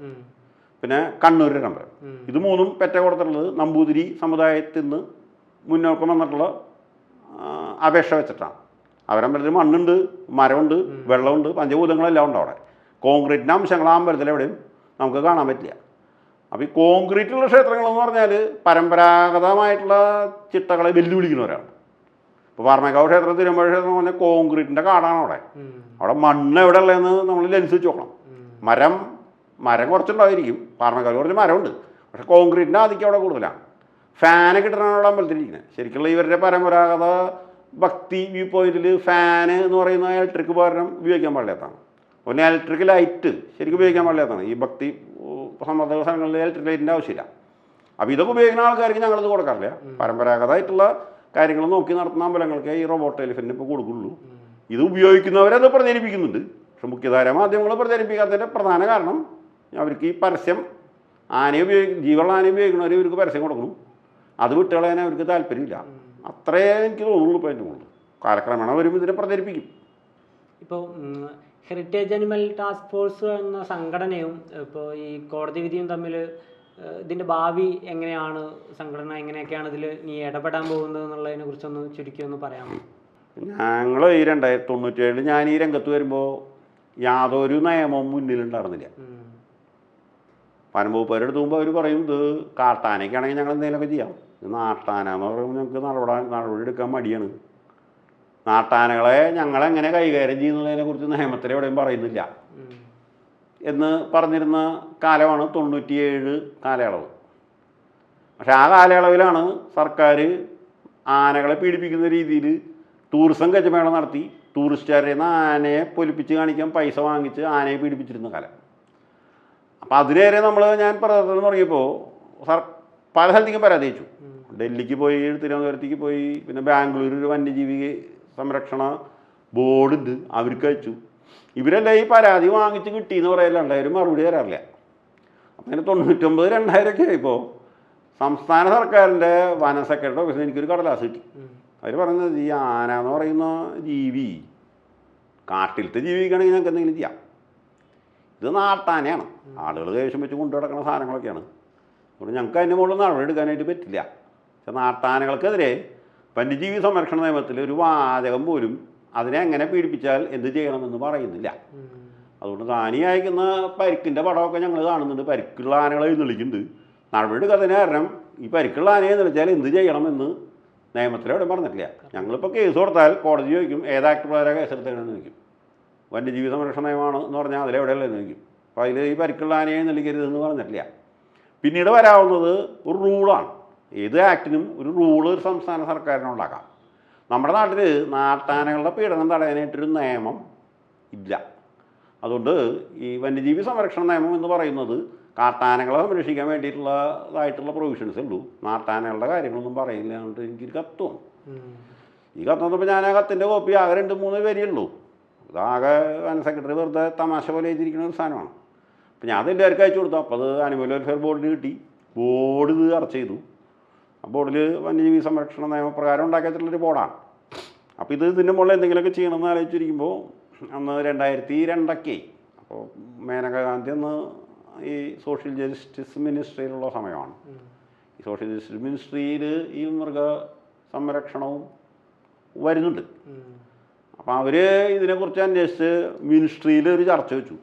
പിന്നെ കണ്ണൂരിലൊരു അമ്പലം. ഇത് 3ഉം പെറ്റ കൊടുത്തിട്ടുള്ളത് നമ്പൂതിരി സമുദായത്തിൽ നിന്ന് മുന്നോക്കം വന്നിട്ടുള്ള അപേക്ഷ വെച്ചിട്ടാണ്. അവരമ്പലത്തിൽ മണ്ണുണ്ട്, മരമുണ്ട്, വെള്ളമുണ്ട്, പഞ്ചഭൂതങ്ങളെല്ലാം ഉണ്ട്. അവിടെ കോൺക്രീറ്റിൻ്റെ അംശങ്ങൾ ആ അമ്പലത്തിൽ എവിടെയും നമുക്ക് കാണാൻ പറ്റില്ല. അപ്പോൾ ഈ കോൺക്രീറ്റുള്ള ക്ഷേത്രങ്ങളെന്ന് പറഞ്ഞാൽ പരമ്പരാഗതമായിട്ടുള്ള ചിട്ടകളെ വെല്ലുവിളിക്കുന്നവരാണ്. ഇപ്പോൾ പാറമേക്കാവ് ക്ഷേത്രം, തിരുവമ്പാടി ക്ഷേത്രം പറഞ്ഞാൽ കോൺക്രീറ്റിൻ്റെ കാടാണ്. അവിടെ മണ്ണ് എവിടെ ഉള്ളതെന്ന് നമ്മൾ ലെൻസ് വെച്ച് നോക്കണം. മരം കുറച്ചുണ്ടായിരിക്കും, പാറമേക്കാവ് കുറച്ച് മരമുണ്ട്, പക്ഷേ കോൺക്രീറ്റിൻ്റെ ആധിക്യം അവിടെ കൂടുതലാണ്. ഫാനൊക്കെ ഇട്ടിട്ടാണ് അമ്പലത്തിലിരിക്കുന്നത്. ശരിക്കുള്ള ഇവരുടെ പരമ്പരാഗത ഭക്തി വ്യൂ പോയിന്റിൽ ഫാന് എന്ന് പറയുന്ന ഇലക്ട്രിക് ഉപകരണം ഉപയോഗിക്കാൻ പാടില്ലാത്തതാണ്. പിന്നെ ഇലക്ട്രിക് ലൈറ്റ് ശരിക്കും ഉപയോഗിക്കാൻ പാടില്ലാത്തതാണ്. ഈ ഭക്തി സമ്മർദ്ദ സ്ഥലങ്ങളിൽ ഇലക്ട്രിക് ലൈറ്റിൻ്റെ ആവശ്യമില്ല. അപ്പോൾ ഇതൊക്കെ ഉപയോഗിക്കുന്ന ആൾക്കാർക്ക് ഞങ്ങളിത് കൊടുക്കാറില്ല. പരമ്പരാഗതമായിട്ടുള്ള കാര്യങ്ങൾ നോക്കി നടത്തുന്ന അമ്പലങ്ങൾക്ക് ഈ റോബോട്ട് എലിഫൻറ്റിന് ഇപ്പോൾ കൊടുക്കുള്ളൂ. ഇത് ഉപയോഗിക്കുന്നവരത് പ്രചരിപ്പിക്കുന്നുണ്ട്. പക്ഷെ മുഖ്യധാര മാധ്യമങ്ങൾ പ്രചരിപ്പിക്കാത്തതിൻ്റെ പ്രധാന കാരണം അവർക്ക് ഈ പരസ്യം ജീവനുള്ള ആനയെ ഉപയോഗിക്കുന്നവർ ഇവർക്ക് പരസ്യം കൊടുക്കണം. അത് വിട്ടുകളയാൻ അവർക്ക് താല്പര്യമില്ല. അത്രേ എനിക്ക് തോന്നുള്ളൂ. ഇപ്പോൾ അതിൻ്റെ മുകളിൽ കാലക്രമേണ വരും ഇതിനെ പ്രചരിപ്പിക്കും. ഇപ്പോൾ ഹെറിറ്റേജ് അനിമൽ ടാസ്ക് ഫോഴ്സ് എന്ന സംഘടനയും ഇപ്പോൾ ഈ കോടതി വിധിയും തമ്മിൽ ഇതിൻ്റെ ഭാവി എങ്ങനെയാണ്, സംഘടന എങ്ങനെയൊക്കെയാണ് ഇതിൽ നീ ഇടപെടാൻ പോകുന്നത് എന്നുള്ളതിനെ കുറിച്ചൊന്ന് ചുരുക്കി ഒന്ന് പറയാമോ? ഞങ്ങൾ ഈ 1997 ഞാൻ ഈ രംഗത്ത് വരുമ്പോൾ യാതൊരു നിയമവും മുന്നിലുണ്ടായിരുന്നില്ല. വനംവകുപ്പുകാരെടുത്ത് പോകുമ്പോൾ അവർ പറയും ഇത് കാട്ടാനയ്ക്കാണെങ്കിൽ ഞങ്ങൾ എന്തെങ്കിലുമൊക്കെ ചെയ്യാം. ഇത് നാട്ടാന എന്ന് പറയുമ്പോൾ ഞങ്ങൾക്ക് നടപടി എടുക്കാൻ മടിയാണ്. നാട്ടാനകളെ ഞങ്ങളെങ്ങനെ കൈകാര്യം ചെയ്യുന്നതിനെ കുറിച്ച് നിയമത്തിൽ എവിടെയും പറയുന്നില്ല എന്ന് പറഞ്ഞിരുന്ന കാലമാണ് 97 കാലയളവ്. പക്ഷെ ആ കാലയളവിലാണ് സർക്കാർ ആനകളെ പീഡിപ്പിക്കുന്ന രീതിയിൽ ടൂറിസം ഗജമേള നടത്തി ടൂറിസ്റ്റുകാരുടെ ആനയെ പൊലിപ്പിച്ച് കാണിക്കാൻ പൈസ വാങ്ങിച്ച് ആനയെ പീഡിപ്പിച്ചിരുന്ന കാലം. അപ്പോൾ അതിനേറെ ഞാൻ പ്രവർത്തനം തുടങ്ങിയപ്പോൾ പല സ്ഥലത്തേക്കും പരാതി അയച്ചു. ഡൽഹിക്ക് പോയി, തിരുവനന്തപുരത്തേക്ക് പോയി, പിന്നെ ബാംഗ്ലൂർ ഒരു വന്യജീവി സംരക്ഷണ ബോർഡുണ്ട്, അവർക്ക് അയച്ചു. ഇവരെല്ലാം ഈ പരാതി വാങ്ങിച്ച് കിട്ടിയെന്ന് പറയലുണ്ട്, ഒരു മറുപടി തരാറില്ല. അപ്പം അങ്ങനെ 99-2000 ആയപ്പോൾ സംസ്ഥാന സർക്കാരിൻ്റെ വന സെക്രട്ടറി ഓഫീസിൽ എനിക്കൊരു കടലാസ് കിട്ടി. അവർ പറയുന്നത് ഈ ആന എന്ന് പറയുന്ന ജീവി കാട്ടിലത്തെ ജീവിക്കുകയാണെങ്കിൽ ഞങ്ങൾക്ക് എന്തെങ്കിലും ചെയ്യാം. ഇത് നാട്ടാനയാണ്, ആളുകൾ കൈവശം വെച്ച് കൊണ്ടു നടക്കുന്ന സാധനങ്ങളൊക്കെയാണ്. അതുകൊണ്ട് ഞങ്ങൾക്ക് അതിൻ്റെ മുകളിൽ നടപടി എടുക്കാനായിട്ട് പറ്റില്ല. പക്ഷെ നാട്ടാനകൾക്കെതിരെ വന്യജീവി സംരക്ഷണ നിയമത്തിൽ ഒരു വാചകം പോലും അതിനെ എങ്ങനെ പീഡിപ്പിച്ചാൽ എന്ത് ചെയ്യണമെന്ന് പറയുന്നില്ല. അതുകൊണ്ട് താനി അയക്കുന്ന പരിക്കിൻ്റെ പടമൊക്കെ ഞങ്ങൾ കാണുന്നുണ്ട്. പരിക്കുള്ള ആനകളെ എഴുന്നള്ളിക്കുന്നുണ്ട്. നടപടി എടുക്കാത്തതിന് കാരണം ഈ പരിക്കുള്ള ആനയെന്ന് വെച്ചാൽ എന്ത് ചെയ്യണമെന്ന് നിയമത്തിലെവിടെ പറഞ്ഞിട്ടില്ല. ഞങ്ങളിപ്പോൾ കേസ് കൊടുത്താൽ കോടതി ചോദിക്കും ഏത് ആക്ട് പ്രകാരം കേസെടുത്തേക്കണമെന്ന് ചോദിക്കും. വന്യജീവി സംരക്ഷണ നിയമമാണ് എന്ന് പറഞ്ഞാൽ അതിലെവിടെയല്ലെന്ന് ചോദിക്കും. അപ്പോൾ അതിൽ ഈ പരിക്കുള്ള ആനയെ നൽകരുതെന്ന് പറഞ്ഞിട്ടില്ല. പിന്നീട് വരാവുന്നത് ഒരു റൂളാണ്. ഏത് ആക്ടിനും ഒരു റൂള് ഒരു സംസ്ഥാന സർക്കാരിനുണ്ടാക്കാം. നമ്മുടെ നാട്ടിൽ നാട്ടാനകളുടെ പീഡനം തടയാനായിട്ടൊരു നിയമം ഇല്ല. അതുകൊണ്ട് ഈ വന്യജീവി സംരക്ഷണ നിയമം എന്ന് പറയുന്നത് കാട്ടാനകളെ സംരക്ഷിക്കാൻ വേണ്ടിയിട്ടുള്ളതായിട്ടുള്ള പ്രൊവിഷൻസേ ഉള്ളൂ. നാട്ടാനകളുടെ കാര്യങ്ങളൊന്നും പറയില്ല എന്നിട്ട് എനിക്കൊരു കത്ത് വന്നു. ഈ കത്ത് വന്നപ്പോൾ ഞാൻ ആ കത്തിൻ്റെ കോപ്പി ആകെ 2-3 പേരേ ഉള്ളൂ. ഇതാകെ വന സെക്രട്ടറി വെറുതെ തമാശ പോലെ എഴുതിയിരിക്കുന്ന ഒരു സാധനമാണ്. അപ്പോൾ ഞാൻ അത് എല്ലാവർക്കും അയച്ചു കൊടുത്തു. അപ്പോൾ അത് ആനിമൽ വെൽഫെയർ ബോർഡിന് കിട്ടി. ബോർഡ് ഇത് ചർച്ച ചെയ്തു. ആ ബോർഡിൽ വന്യജീവി സംരക്ഷണ നിയമപ്രകാരം ഉണ്ടാക്കി വെച്ചിട്ടുള്ളൊരു ബോർഡാണ്. അപ്പോൾ ഇതിൻ്റെ മുകളിൽ എന്തെങ്കിലുമൊക്കെ ചെയ്യണമെന്ന് ആലോചിച്ചിരിക്കുമ്പോൾ അന്ന് 2002 അപ്പോൾ മേനക ഗാന്ധി അന്ന് ഈ സോഷ്യൽ ജസ്റ്റിസ് മിനിസ്ട്രിയിലുള്ള സമയമാണ്. ഈ സോഷ്യൽ ജസ്റ്റിസ് മിനിസ്ട്രിയിൽ ഈ മൃഗ സംരക്ഷണവും വരുന്നുണ്ട്. അപ്പോൾ അവർ ഇതിനെക്കുറിച്ച് അന്വേഷിച്ച് മിനിസ്ട്രിയിൽ ഒരു ചർച്ച വെച്ചു.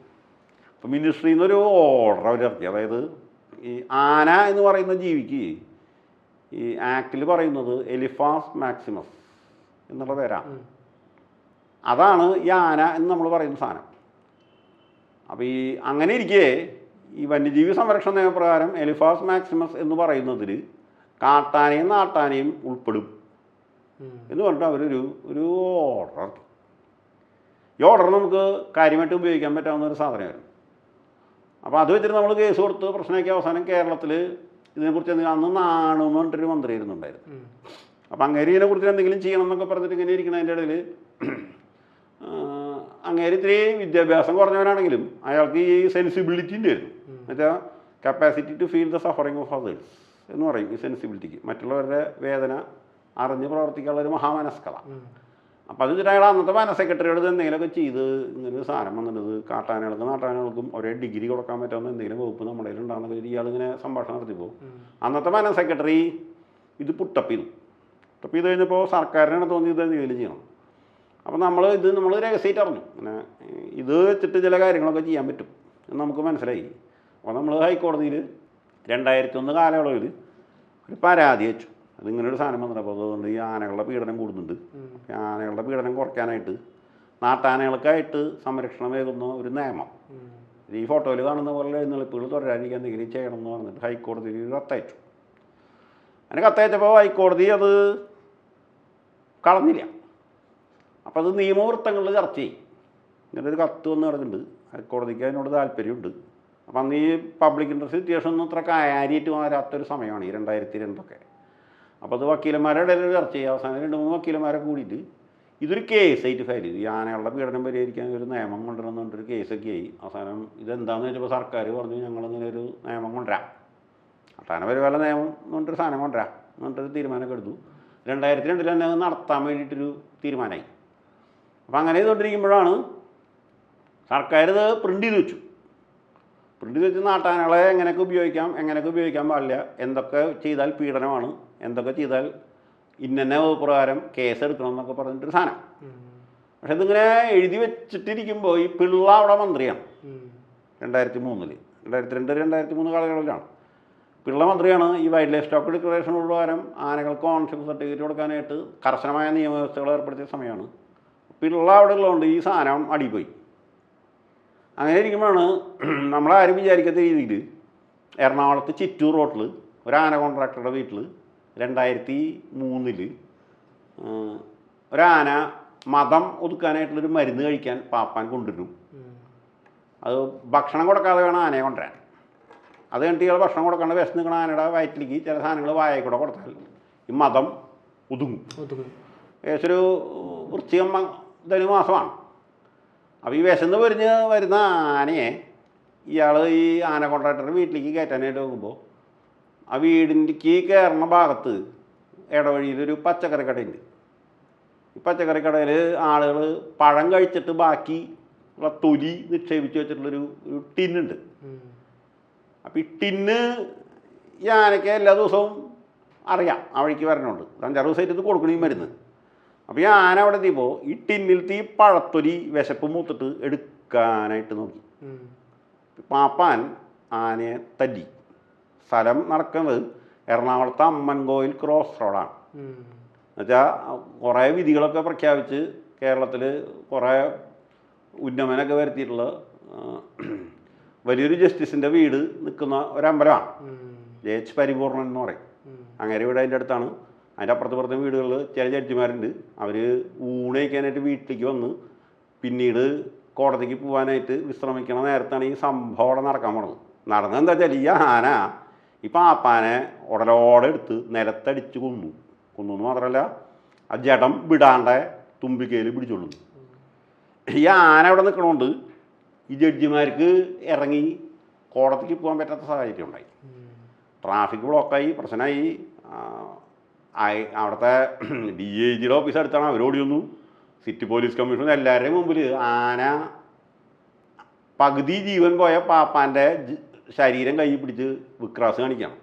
അപ്പോൾ മിനിസ്ട്രിയിൽ നിന്നൊരു ഓർഡർ അവർ ഇറക്കി. അതായത് ഈ ആന എന്ന് പറയുന്ന ജീവിക്ക് ഈ ആക്റ്റിൽ പറയുന്നത് എലിഫാസ് മാക്സിമസ് എന്നുള്ള പേരാണ്. അതാണ് ഈ ആന എന്ന് നമ്മൾ പറയുന്ന സാധനം. അപ്പോൾ ഈ അങ്ങനെ ഇരിക്കെ ഈ വന്യജീവി സംരക്ഷണ നിയമപ്രകാരം എലിഫാസ് മാക്സിമസ് എന്ന് പറയുന്നതിൽ കാട്ടാനയും നാട്ടാനയും ഉൾപ്പെടും എന്ന് പറഞ്ഞിട്ട് അവരൊരു ഓർഡർ ഇറക്കി. ഈ ഓർഡർ നമുക്ക് കാര്യമായിട്ട് ഉപയോഗിക്കാൻ പറ്റാവുന്ന ഒരു സാധനമായിരുന്നു. അപ്പോൾ അത് വെച്ചിട്ട് നമ്മൾ കേസ് കൊടുത്ത് പ്രശ്നമാക്കി അവസാനം കേരളത്തിൽ ഇതിനെക്കുറിച്ച് അന്ന് നാണെന്ന് പറഞ്ഞിട്ടൊരു മന്ത്രി ഇരുന്നുണ്ടായിരുന്നു. അപ്പം അങ്ങേര് ഇതിനെക്കുറിച്ച് എന്തെങ്കിലും ചെയ്യണം എന്നൊക്കെ പറഞ്ഞിട്ട് ഇങ്ങനെ ഇരിക്കുന്നതിൻ്റെ ഇടയിൽ അങ്ങേര് ഇത്തിരി വിദ്യാഭ്യാസം കുറഞ്ഞവനാണെങ്കിലും അയാൾക്ക് ഈ സെൻസിബിലിറ്റി ഉണ്ടായിരുന്നു. എന്നുവെച്ചാൽ capacity to feel the suffering of others എന്ന് പറയും. ഈ സെൻസിബിലിറ്റിക്ക് മറ്റുള്ളവരുടെ വേദന അറിഞ്ഞ് പ്രവർത്തിക്കാനുള്ള ഒരു മഹാമനസ്കത. അപ്പോൾ അത് വെച്ചിട്ട് അയാൾ അന്നത്തെ വന സെക്രട്ടറിയോട് എന്തെങ്കിലുമൊക്കെ ചെയ്ത് ഇങ്ങനൊരു സാധനം വന്നിട്ട് കാട്ടാനകൾക്കും നാട്ടാനകൾക്കും ഒരേ ഡിഗ്രി കൊടുക്കാൻ പറ്റാവുന്ന എന്തെങ്കിലും വകുപ്പ് നമ്മുടെ കയ്യിലുണ്ടാകുന്ന ഇയാളിങ്ങനെ സംഭാഷണം നടത്തിപ്പോൾ അന്നത്തെ വന സെക്രട്ടറി ഇത് പുട്ടപ്പ് ചെയ്ത് കഴിഞ്ഞപ്പോൾ സർക്കാരിനാണ് തോന്നിയത് എന്തെങ്കിലും ചെയ്യണം. അപ്പോൾ നമ്മൾ രഹസ്യമായിട്ട് അറിഞ്ഞു അങ്ങനെ ഇത് വെച്ചിട്ട് ചില കാര്യങ്ങളൊക്കെ ചെയ്യാൻ പറ്റും എന്ന് നമുക്ക് മനസ്സിലായി. അപ്പോൾ നമ്മൾ ഹൈക്കോടതിയിൽ 2001 കാലയളവിൽ ഒരു പരാതി വെച്ചു. അതിങ്ങനൊരു സാധനം വന്നിട്ട് അപ്പോൾ അതുകൊണ്ട് ഈ ആനകളുടെ പീഡനം കൂടുന്നുണ്ട്. ആനകളുടെ പീഡനം കുറയ്ക്കാനായിട്ട് നാട്ടാനകൾക്കായിട്ട് സംരക്ഷണം ഏകുന്ന ഒരു നിയമം ഈ ഫോട്ടോയിൽ കാണുന്ന പോലെ എഴുന്നള്ളിപ്പുകൾ തുടരാതിരിക്കാൻ എന്തെങ്കിലും ചെയ്യണം എന്ന് പറഞ്ഞിട്ട് ഹൈക്കോടതിയിൽ ഒരു കത്തയച്ചു. അങ്ങനെ കത്തയച്ചപ്പോൾ ഹൈക്കോടതി അത് കളഞ്ഞില്ല. അപ്പോൾ അത് നിയമവൃത്തങ്ങളിൽ ചർച്ച ചെയ്യും. ഇങ്ങനൊരു കത്ത് വന്ന് കിടക്കുന്നുണ്ട്. ഹൈക്കോടതിക്ക് അതിനോട് താല്പര്യമുണ്ട്. അപ്പം അന്ന് ഈ പബ്ലിക് ഇൻട്രസ്റ്റ് സിറ്റുവേഷൻ ഒന്നും ഇത്ര കാര്യമായിട്ട് വരാത്തൊരു സമയമാണ് ഈ 2002. അപ്പോൾ അത് വക്കീലന്മാരുടെ ഇടയിൽ ചർച്ച ചെയ്യുക. അവസാനം 2-3 വക്കീലന്മാരെ കൂടിയിട്ട് ഇതൊരു കേസായിട്ട് ഫയൽ ചെയ്തു. ഈ ആനകളുടെ പീഡനം പരിഹരിക്കാൻ ഒരു നിയമം കൊണ്ടുവരണം എന്നൊരു കേസൊക്കെ ആയി. അവസാനം ഇതെന്താണെന്ന് വെച്ചപ്പോൾ സർക്കാർ പറഞ്ഞു ഞങ്ങളിങ്ങനെ ഒരു നിയമം കൊണ്ടുവരാം, അട്ടാന പരിപാല നിയമം എന്ന് പറഞ്ഞിട്ടൊരു സാധനം കൊണ്ടുവരാം എന്ന് പറഞ്ഞിട്ടൊരു തീരുമാനമൊക്കെ എടുത്തു. 2002 തന്നെ അത് നടത്താൻ വേണ്ടിയിട്ടൊരു തീരുമാനമായി. അപ്പോൾ അങ്ങനെ ചെയ്തുകൊണ്ടിരിക്കുമ്പോഴാണ് സർക്കാർ ഇത് പ്രിൻ്റ് ചെയ്ത് വെച്ചു. പ്രിൻ്റ് ചെയ്ത് വെച്ച് നാട്ടാനകളെ എങ്ങനെയൊക്കെ ഉപയോഗിക്കാൻ പാടില്ല, എന്തൊക്കെ ചെയ്താൽ പീഡനമാണ്, എന്തൊക്കെ ചെയ്താൽ ഇന്ന പ്രകാരം കേസെടുക്കണം എന്നൊക്കെ പറഞ്ഞിട്ടൊരു സാധനം. പക്ഷെ ഇതിങ്ങനെ എഴുതി വെച്ചിട്ടിരിക്കുമ്പോൾ ഈ പിള്ള അവിടെ മന്ത്രിയാണ്. 2003 2003 കാലയളവിലാണ് പിള്ള മന്ത്രിയാണ്. ഈ വൈൽഡ് ലൈഫ് സ്റ്റോക്ക് ഡിക്ലറേഷൻ പ്രകാരം ആനകൾക്ക് ഓണർഷിപ്പ് സർട്ടിഫിക്കറ്റ് കൊടുക്കാനായിട്ട് കർശനമായ നിയമവ്യവസ്ഥകൾ ഏർപ്പെടുത്തിയ സമയമാണ്. പിള്ള അവിടെ ഉള്ളതുകൊണ്ട് ഈ സാധനം അടിപോയി. അങ്ങനെ ഇരിക്കുമ്പോഴാണ് നമ്മളാരും വിചാരിക്കാത്ത രീതിയിൽ എറണാകുളത്ത് ചിറ്റൂർ റോട്ടിൽ ഒരു ആന കോൺട്രാക്ടറുടെ വീട്ടിൽ 2003 ഒരാന മതം ഒതുക്കാനായിട്ടുള്ളൊരു മരുന്ന് കഴിക്കാൻ പാപ്പാൻ കൊണ്ടുവരുന്നു. അത് ഭക്ഷണം കൊടുക്കാതെ വേണം ആനയെ കൊണ്ടുവരാൻ. അത് കഴിഞ്ഞിട്ട് ഇയാൾ ഭക്ഷണം കൊടുക്കാണ്ട് വിശന്ന് നിൽക്കുന്ന ആനയുടെ വയറ്റിലേക്ക് ചില സാധനങ്ങൾ വായയിൽ കൂടെ കൊടുത്താൽ ഈ മതം ഒതുങ്ങും. ഏകദേശം ഒരു വൃശ്ചികം ധനുമാസമാണ്. അപ്പോൾ ഈ വിശന്ന് വരുന്ന ആനയെ ഇയാൾ ഈ ആന കോൺട്രാക്ടറുടെ വീട്ടിലേക്ക് കയറ്റാനായിട്ട് നോക്കുമ്പോൾ ആ വീടിൻ്റെക്ക് കയറുന്ന ഭാഗത്ത് ഇടവഴിയിലൊരു പച്ചക്കറി കടയുണ്ട്. ഈ പച്ചക്കറി കടയിൽ ആളുകൾ പഴം കഴിച്ചിട്ട് ബാക്കി ഉള്ള തൊലി നിക്ഷേപിച്ച് വെച്ചിട്ടുള്ളൊരു ടിന്നുണ്ട്. അപ്പോൾ ഈ ടിന്ന് ഈ ആനയ്ക്ക് എല്ലാ ദിവസവും അറിയാം ആ വഴിക്ക് വരണുണ്ട്. 5-6 ദിവസമായിട്ട് ഇത് കൊടുക്കണം ഈ മരുന്ന്. അപ്പോൾ ഈ ആന അവിടെ എത്തിയപ്പോൾ ഈ ടിന്നിലത്തെ ഈ പഴത്തൊലി വിശപ്പ് മൂത്തിട്ട് എടുക്കാനായിട്ട് നോക്കി. പാപ്പാൻ ആനയെ തല്ലി. സ്ഥലം നടക്കുന്നത് എറണാകുളത്തെ അമ്മൻകോയിൽ ക്രോസ് റോഡാണ്. എന്നുവെച്ചാൽ കുറേ വിധികളൊക്കെ പ്രഖ്യാപിച്ച് കേരളത്തിൽ കുറേ ഉന്നമനമൊക്കെ വരുത്തിയിട്ടുള്ള വലിയൊരു ജസ്റ്റിസിൻ്റെ വീട് നിൽക്കുന്ന ഒരമ്പലമാണ്. ജെ.എച്ച്. പരിപൂർണൻ എന്ന് പറയും. അങ്ങനെ വീട് അതിൻ്റെ അടുത്താണ്. അതിൻ്റെ അപ്പുറത്തെ വീടുകളിൽ ചില ജഡ്ജിമാരുണ്ട്. അവർ ഊണയിക്കാനായിട്ട് വീട്ടിലേക്ക് വന്ന് പിന്നീട് കോടതിക്ക് പോകാനായിട്ട് വിശ്രമിക്കണ നേരത്താണ് ഈ സംഭവം അവിടെ നടക്കാൻ പോണത്. നടന്നതെന്താ വെച്ചാൽ ഈ ആന ഈ പാപ്പാനെ ഉടലോടെ എടുത്ത് നിലത്തടിച്ച് കൊന്നു എന്ന് മാത്രമല്ല ആ ജഡം വിടാണ്ട് തുമ്പിക്കയിൽ പിടിച്ചോളുന്നു. ഈ ആന അവിടെ നിൽക്കണോണ്ട് ഈ ജഡ്ജിമാർക്ക് ഇറങ്ങി കോടതിക്ക് പോകാൻ പറ്റാത്ത സാഹചര്യം ഉണ്ടായി. ട്രാഫിക് ബ്ലോക്കായി, പ്രശ്നമായി. അവിടുത്തെ DIGയുടെ ഓഫീസ് അടുത്താണ്. അവരോടി വന്നു. സിറ്റി പോലീസ് കമ്മീഷണർ എല്ലാവരുടെയും മുമ്പിൽ ആന പകുതി ജീവൻ പോയ പാപ്പാൻ്റെ ശരീരം കൈ പിടിച്ച് വിക്രാസ് കാണിക്കണം.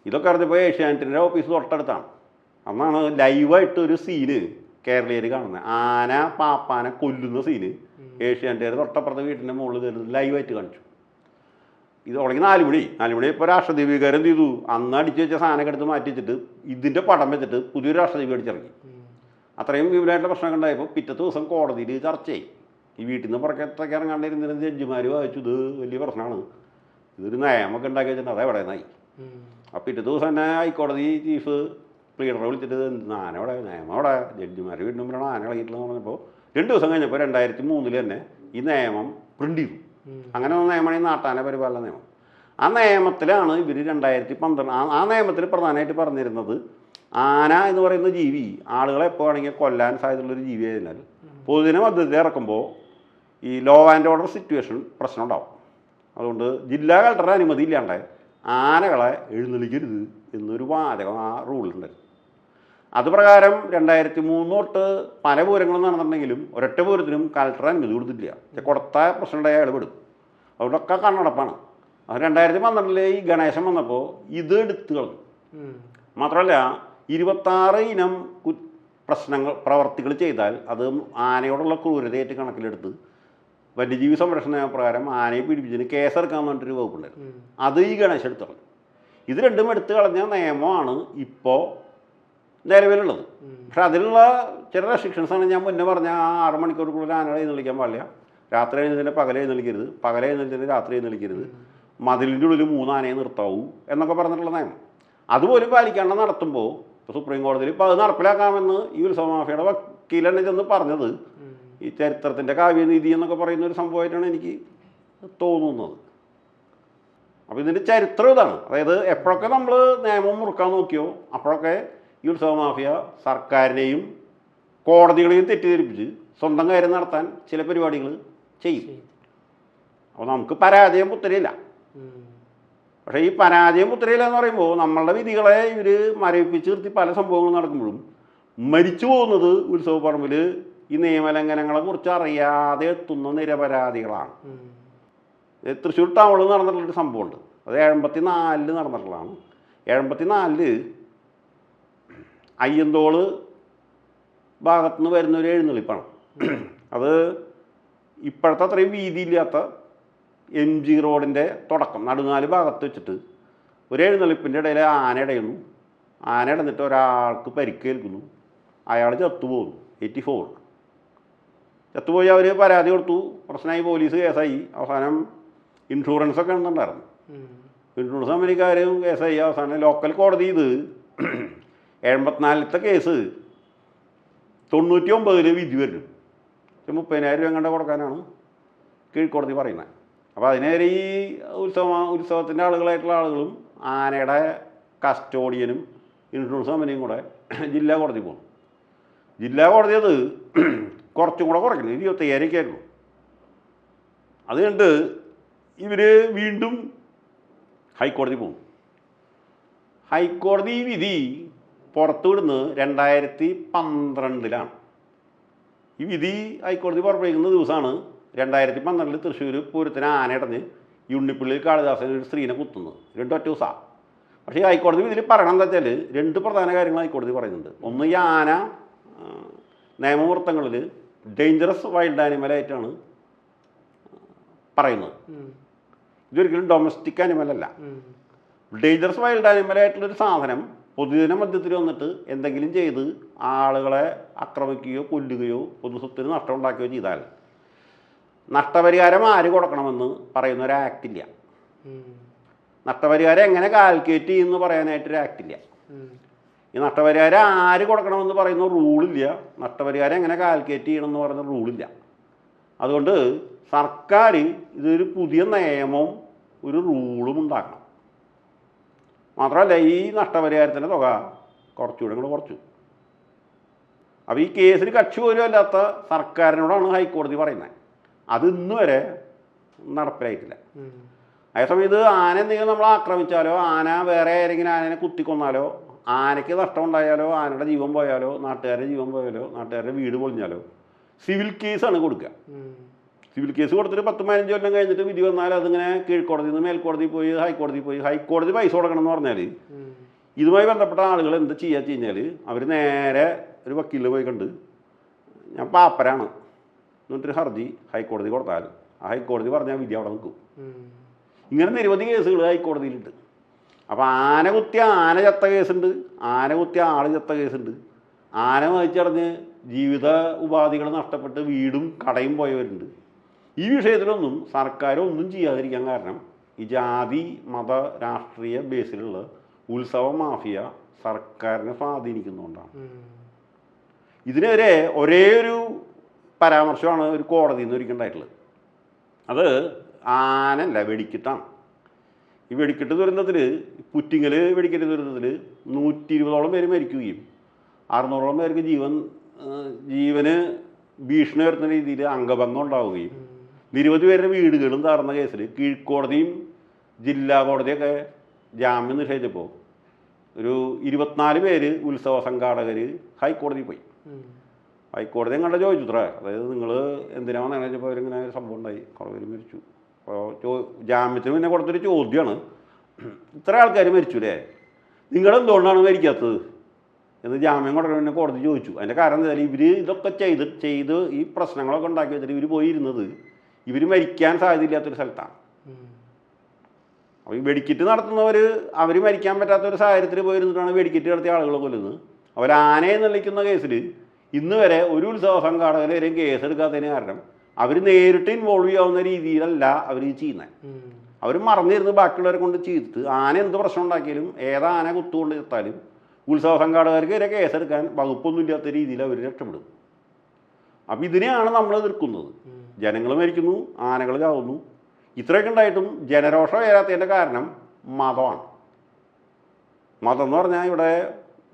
ഇതൊക്കെ അറിഞ്ഞപ്പോൾ ഏഷ്യാനെറ്റിൻ്റെ ഓഫീസ് തൊട്ടടുത്താണ്. അന്നാണ് ലൈവായിട്ട് ഒരു സീന് കേരളീയർ കാണുന്നത്. ആന പാപ്പാനെ കൊല്ലുന്ന സീന് ഏഷ്യാനെറ്റുകാർ തൊട്ടപ്പുറത്തെ വീട്ടിൻ്റെ മുകളിൽ കയറുന്നത് ലൈവായിട്ട് കാണിച്ചു. ഇത് തുടങ്ങി 4 മണി ഇപ്പോൾ രാഷ്ട്രദീപികാരൻ എന്ത് ചെയ്തു, അന്ന് അടിച്ചു വെച്ച സാധനമൊക്കെ എടുത്ത് മാറ്റി വെച്ചിട്ട് ഇതിൻ്റെ പടം വെച്ചിട്ട് പുതിയൊരു രാഷ്ട്രദീപി അടിച്ചിറങ്ങി. അത്രയും വിപുലമായിട്ടുള്ള പ്രശ്നമൊക്കെ ഉണ്ടായപ്പോൾ പിറ്റത്തെ ദിവസം കോടതിയിൽ ചർച്ചയായി. ഈ വീട്ടിൽ നിന്ന് പുറത്തൊക്കെ ഇറങ്ങാണ്ടിരുന്ന ജഡ്ജിമാർ വായിച്ചു ഇത് വലിയ പ്രശ്നമാണ്, ഇതൊരു നിയമമൊക്കെ ഉണ്ടാക്കി വെച്ചിട്ട് അതെവിടെ നിന്നായി. അപ്പോൾ പിറ്റത്തെ ദിവസം തന്നെ ഹൈക്കോടതി ചീഫ് പ്ലീഡറെ വിളിച്ചിട്ട് ആനവിടെ നിയമം അവിടെ ജഡ്ജിമാർ വീടിന് മുമ്പിലാണ് ആന കളകിയിട്ടുള്ളതെന്ന് പറഞ്ഞപ്പോൾ 2 ദിവസം കഴിഞ്ഞപ്പോൾ 2003 തന്നെ ഈ നിയമം പ്രിൻ്റ് ചെയ്തു. അങ്ങനെ ഒരു നിയമമാണ് ഈ നാട്ടാന പരിപാലന നിയമം. ആ നിയമത്തിലാണ് ഇവർ 2012 ആ നിയമത്തിൽ പ്രധാനമായിട്ട് പറഞ്ഞിരുന്നത് ആന എന്ന് പറയുന്ന ജീവി ആളുകളെ എപ്പോൾ വേണമെങ്കിൽ കൊല്ലാൻ സാധ്യതയുള്ളൊരു ജീവി ആയതിനാൽ പൊതുജന മധ്യത്തിൽ ഇറക്കുമ്പോൾ ഈ ലോ ആൻഡ് ഓർഡർ സിറ്റുവേഷൻ പ്രശ്നം ഉണ്ടാവും. അതുകൊണ്ട് ജില്ലാ കളക്ടറുടെ അനുമതി ഇല്ലാണ്ട് ആനകളെ എഴുന്നള്ളിക്കരുത് എന്നൊരു വാചകം ആ റൂളിലുണ്ടായിരുന്നു. അതുപ്രകാരം 2003 തൊട്ട് പല പൂരങ്ങളും നടന്നിട്ടുണ്ടെങ്കിലും ഒരൊറ്റ പൂരത്തിനും കളക്ടർ അനുമതി കൊടുത്തിട്ടില്ല. കൊടുത്ത പ്രശ്നമുണ്ടായ അയാൾ വിടും. അതുകൊണ്ടൊക്കെ കണ്ണടപ്പാണ്. അത് 2012 ഈ ഗണേശൻ വന്നപ്പോൾ ഇത് എടുത്തു കളഞ്ഞു. മാത്രമല്ല 26 ഇനം പ്രവർത്തികൾ ചെയ്താൽ അത് ആനയോടുള്ള ക്രൂരതയായിട്ട് കണക്കിലെടുത്ത് വന്യജീവി സംരക്ഷണ നിയമപ്രകാരം ആനയെ പീഡിപ്പിച്ചതിന് കേസെടുക്കാൻ വേണ്ടിയിട്ടൊരു വകുപ്പുണ്ടായിരുന്നു. അത് ഈ ഗണേശൻ എടുത്തു കളഞ്ഞു. ഇത് രണ്ടും എടുത്തു കളഞ്ഞ നിയമമാണ് ഇപ്പോൾ നിലവിലുള്ളത്. പക്ഷെ അതിലുള്ള ചില റെസ്ട്രിക്ഷൻസാണ് ഞാൻ മുന്നേ പറഞ്ഞ 6 മണിക്കൂറുള്ളിൽ ആനകളെ എഴുന്നള്ളിക്കാൻ പാടില്ല, രാത്രി എഴുന്നേൽക്കുന്നതിന് പകലെ എഴുന്നള്ളിക്കരുത്, പകലെ എഴുന്നേൽക്കുന്നതിന് രാത്രി എഴുന്നള്ളിക്കരുത്, മതിലിൻ്റെ ഉള്ളിൽ 3 ആനയെ നിർത്താവൂ എന്നൊക്കെ പറഞ്ഞിട്ടുള്ള നിയമം അതുപോലും പാലിക്കാണ്ട് നടത്തുമ്പോൾ ഇപ്പോൾ സുപ്രീം കോടതിയിൽ ഇപ്പോൾ അത് നടപ്പിലാക്കാമെന്ന് ഈ ഉത്സവ മാഫിയയുടെ വക്കീലെന്നെ ചെന്ന് പറഞ്ഞത് ഈ ചരിത്രത്തിൻ്റെ കാവ്യനീതി എന്നൊക്കെ പറയുന്ന ഒരു സംഭവമായിട്ടാണ് എനിക്ക് തോന്നുന്നത്. അപ്പോൾ ഇതിൻ്റെ ചരിത്രം ഇതാണ്. അതായത് എപ്പോഴൊക്കെ നമ്മൾ നിയമം മുറുക്കാൻ നോക്കിയോ അപ്പോഴൊക്കെ ഈ ഉത്സവ മാഫിയ സർക്കാരിനെയും കോടതികളെയും തെറ്റിദ്ധരിപ്പിച്ച് സ്വന്തം കാര്യം നടത്താൻ ചില പരിപാടികൾ ചെയ്യും. അപ്പോൾ നമുക്ക് പരാജയം പുത്തരിയില്ല. പക്ഷേ ഈ പരാജയം പുത്തരിയില്ല എന്ന് പറയുമ്പോൾ നമ്മളുടെ വിധികളെ ഇവർ മരവിപ്പിച്ച് നിർത്തി പല സംഭവങ്ങളും നടക്കുമ്പോഴും മരിച്ചു പോകുന്നത് ഉത്സവ പറമ്പിൽ ഈ നിയമലംഘനങ്ങളെ കുറിച്ച് അറിയാതെ എത്തുന്ന നിരപരാധികളാണ്. തൃശ്ശൂർ ടൗണിൽ നടന്നിട്ടുള്ളൊരു സംഭവമുണ്ട്. അത് 74 നടന്നിട്ടുള്ളതാണ്. 74 അയ്യന്തോള് ഭാഗത്തുനിന്ന് വരുന്നൊരു എഴുന്നള്ളിപ്പാണ്. അത് ഇപ്പോഴത്തെ അത്രയും വീതിയില്ലാത്ത MG റോഡിൻ്റെ തുടക്കം നടുനാല് ഭാഗത്ത് വെച്ചിട്ട് ഒരു എഴുന്നള്ളിപ്പിൻ്റെ ഇടയിൽ ആന ഇടയുന്നു. ആന ഇടന്നിട്ട് ഒരാൾക്ക് പരിക്കേൽക്കുന്നു. അയാൾ ചത്തുപോകുന്നു. 84 ചത്തുപോയി. അവർ പരാതി കൊടുത്തു, പ്രശ്നമായി, പോലീസ് കേസായി. അവസാനം ഇൻഷുറൻസൊക്കെ ഉണ്ടെന്നുണ്ടായിരുന്നു. ഇൻഷുറൻസ് കമ്പനിക്കാരും കേസായി. അവസാനം ലോക്കൽ കോടതി ഇത് 74ത്തെ കേസ് 99 വിധി വരും. 30,000 രൂപ കണ്ട കൊടുക്കാനാണ് കീഴ്ക്കോടതി പറയുന്നത്. അപ്പോൾ അതിനേരെ ഈ ഉത്സവത്തിൻ്റെ ആളുകളായിട്ടുള്ള ആളുകളും ആനയുടെ കസ്റ്റോഡിയനും ഇൻഷുറൻസ് കമ്പനിയും കൂടെ ജില്ലാ കോടതി പോകും. ജില്ലാ കോടതി അത് കുറച്ചും കൂടെ കുറയ്ക്കുന്നു. 25,000 ആയിരുന്നു. അത് കണ്ട് ഇവർ വീണ്ടും ഹൈക്കോടതി പോകും. ഹൈക്കോടതി ഈ വിധി പുറത്തുവിടുന്നത് 2012 ഈ വിധി ഹൈക്കോടതി പുറപ്പെടുവിക്കുന്ന ദിവസമാണ് 2012 തൃശ്ശൂർ പൂരത്തിന് ആനയടഞ്ഞ് യുണ്ണിപ്പള്ളിയിൽ കാളിദാസൻ ഒരു സ്ത്രീനെ കുത്തുന്നത്. 2 ഒറ്റ ദിവസമാണ്. പക്ഷേ ഈ ഹൈക്കോടതി വിധിയിൽ പറയണം എന്താ വെച്ചാൽ 2 പ്രധാന കാര്യങ്ങൾ ഹൈക്കോടതി പറയുന്നുണ്ട്. ഒന്ന്, ഈ ആന നിയമവൃത്തങ്ങളിൽ ഡേഞ്ചറസ് വൈൽഡ് ആനിമലായിട്ടാണ് പറയുന്നത്. ഇതൊരിക്കലും ഡൊമസ്റ്റിക് ആനിമലല്ല. ഡേഞ്ചറസ് വൈൽഡ് ആനിമലായിട്ടുള്ളൊരു സാധനം പൊതുജന മധ്യത്തിൽ വന്നിട്ട് എന്തെങ്കിലും ചെയ്ത് ആളുകളെ ആക്രമിക്കുകയോ കൊല്ലുകയോ പൊതുസ്വത്തിന് നഷ്ടം ഉണ്ടാക്കുകയോ ചെയ്താൽ നഷ്ടപരിഹാരം ആര് കൊടുക്കണമെന്ന് പറയുന്ന ഒരു ആക്ടില്ല. നഷ്ടപരിഹാരം എങ്ങനെ കാൽക്കുലേറ്റ് ചെയ്യുമെന്ന് പറയാനായിട്ടൊരു ആക്ടില്ല. ഈ നഷ്ടപരിഹാരം ആര് കൊടുക്കണമെന്ന് പറയുന്ന റൂളില്ല. നഷ്ടപരിഹാരം എങ്ങനെ കാൽക്കുലേറ്റ് ചെയ്യണമെന്ന് പറയുന്ന റൂളില്ല. അതുകൊണ്ട് സർക്കാർ ഇതൊരു പുതിയ നിയമവും ഒരു റൂളും ഉണ്ടാക്കണം. മാത്രമല്ല ഈ നഷ്ടപരിഹാരത്തിൻ്റെ തുക കുറച്ചുകൂടെ കൂടെ കുറച്ചു. അപ്പോൾ ഈ കേസിൽ കക്ഷി പോലും അല്ലാത്ത സർക്കാരിനോടാണ് ഹൈക്കോടതി പറയുന്നത്. അത് ഇന്ന് വരെ നടപ്പിലായിട്ടില്ല. അതേസമയത്ത് ആന എന്തെങ്കിലും നമ്മൾ ആക്രമിച്ചാലോ ആന വേറെ ആരെങ്കിലും ആനനെ കുത്തിക്കൊന്നാലോ ആനയ്ക്ക് നഷ്ടം ഉണ്ടായാലോ ആനയുടെ ജീവൻ പോയാലോ നാട്ടുകാരുടെ ജീവൻ പോയാലോ നാട്ടുകാരുടെ വീട് പൊളിഞ്ഞാലോ സിവിൽ കേസാണ് കൊടുക്കുക. സിവിൽ കേസ് കൊടുത്തിട്ട് 10-15 കൊല്ലം കഴിഞ്ഞിട്ട് വിധി വന്നാൽ അതിങ്ങനെ കീഴ്ക്കോടതിയിൽ നിന്ന് മേൽക്കോടതി പോയി ഹൈക്കോടതി പൈസ കൊടുക്കണം എന്ന് പറഞ്ഞാൽ ഇതുമായി ബന്ധപ്പെട്ട ആളുകൾ എന്ത് ചെയ്യുക വെച്ച് കഴിഞ്ഞാൽ അവർ നേരെ ഒരു വക്കീലിൽ പോയി കണ്ട് ഞാൻ പാപ്പരാണ് എന്നിട്ടൊരു ഹർജി ഹൈക്കോടതി കൊടുത്താൽ ആ ഹൈക്കോടതി പറഞ്ഞാൽ വിധി അവിടെ നിൽക്കും. ഇങ്ങനെ നിരവധി കേസുകൾ ഹൈക്കോടതിയിലുണ്ട്. അപ്പോൾ ആന കുത്തിയ ആന ചത്ത കേസുണ്ട്, ആന കുത്തിയ ആൾ ചത്ത കേസുണ്ട്, ആന മരിച്ചടഞ്ഞ് ജീവിത ഉപാധികൾ നഷ്ടപ്പെട്ട് വീടും കടയും പോയവരുണ്ട്. ഈ വിഷയത്തിലൊന്നും സർക്കാർ ഒന്നും ചെയ്യാതിരിക്കാൻ കാരണം ഈ ജാതി മത രാഷ്ട്രീയ ബേസിലുള്ള ഉത്സവ മാഫിയ സർക്കാരിനെ സ്വാധീനിക്കുന്നതുകൊണ്ടാണ്. ഇതിനെതിരെ ഒരേ ഒരു പരാമർശമാണ് ഒരു കോടതിയിൽ നിന്ന് ഒരിക്കലുണ്ടായിട്ടുള്ളത്. അത് ആനല്ല വെടിക്കെട്ടാണ്. ഈ വെടിക്കെട്ട് ദുരന്തത്തിൽ പുറ്റിങ്ങൽ വെടിക്കെട്ട് ദുരന്തത്തിൽ 120ഓളം പേര് മരിക്കുകയും 600ഓളം പേർക്ക് ജീവന് ഭീഷണി വരുന്ന രീതിയിൽ അംഗഭംഗം ഉണ്ടാവുകയും നിരവധി പേരുടെ വീടുകളും തകർന്ന കേസിൽ കീഴ്ക്കോടതിയും ജില്ലാ കോടതിയൊക്കെ ജാമ്യം നിഷേധിച്ചപ്പോൾ ഒരു 24 പേര് ഉത്സവ സംഘാടകർ ഹൈക്കോടതി പോയി. ഹൈക്കോടതി കണ്ട ചോദിച്ചു അതായത് നിങ്ങൾ എന്തിനാ വന്നതെന്ന് വെച്ചപ്പോൾ അവരിങ്ങനെ ഒരു സംഭവം ഉണ്ടായി, കുറേ പേര് മരിച്ചു. അപ്പോൾ ജാമ്യത്തിന് പിന്നെ കൊടുത്തൊരു ചോദ്യമാണ്, ഇത്ര ആൾക്കാർ മരിച്ചു അല്ലേ, നിങ്ങളെന്തുകൊണ്ടാണ് മരിക്കാത്തത് എന്ന് ജാമ്യം കൊടുക്കണം പിന്നെ കോടതി ചോദിച്ചു. അതിൻ്റെ കാരണം എന്താ വെച്ചാൽ ഇവർ ഇതൊക്കെ ചെയ്ത് ഈ പ്രശ്നങ്ങളൊക്കെ ഉണ്ടാക്കി വെച്ചിട്ട് ഇവർ പോയിരുന്നത് ഇവർ മരിക്കാൻ സാധ്യതയില്ലാത്തൊരു സ്ഥലത്താണ്. അപ്പോൾ ഈ വെടിക്കെട്ട് നടത്തുന്നവർ അവർ മരിക്കാൻ പറ്റാത്തൊരു സാഹചര്യത്തിൽ പോയിരുന്നിട്ടാണ് വെടിക്കെട്ട് നടത്തിയ ആളുകളെ കൊല്ലുന്നത്. അവർ ആനയെ നിലയ്ക്കുന്ന കേസിൽ ഇന്ന് വരെ ഒരു ഉത്സവ സംഘാടകർ വരെയും കേസെടുക്കാത്തതിന് കാരണം അവർ നേരിട്ട് ഇൻവോൾവ് ചെയ്യാവുന്ന രീതിയിലല്ല അവർ ചെയ്യുന്നത്. അവർ മറന്നിരുന്ന് ബാക്കിയുള്ളവരെ കൊണ്ട് ചെയ്തിട്ട് ആന എന്ത് പ്രശ്നം ഉണ്ടാക്കിയാലും ഏതാ ആന കുത്തുകൊണ്ട് എത്താലും ഉത്സവ സംഘാടകർക്ക് വരെ കേസെടുക്കാൻ വകുപ്പൊന്നുമില്ലാത്ത രീതിയിൽ അവർ രക്ഷപ്പെടും. അപ്പം ഇതിനെയാണ് നമ്മൾ എതിർക്കുന്നത്. ജനങ്ങൾ മരിക്കുന്നു, ആനകൾ ചാവുന്നു. ഇത്രയൊക്കെ ഉണ്ടായിട്ടും ജനരോഷം വരാത്തതിൻ്റെ കാരണം മതമാണ്. മതം എന്ന് പറഞ്ഞാൽ ഇവിടെ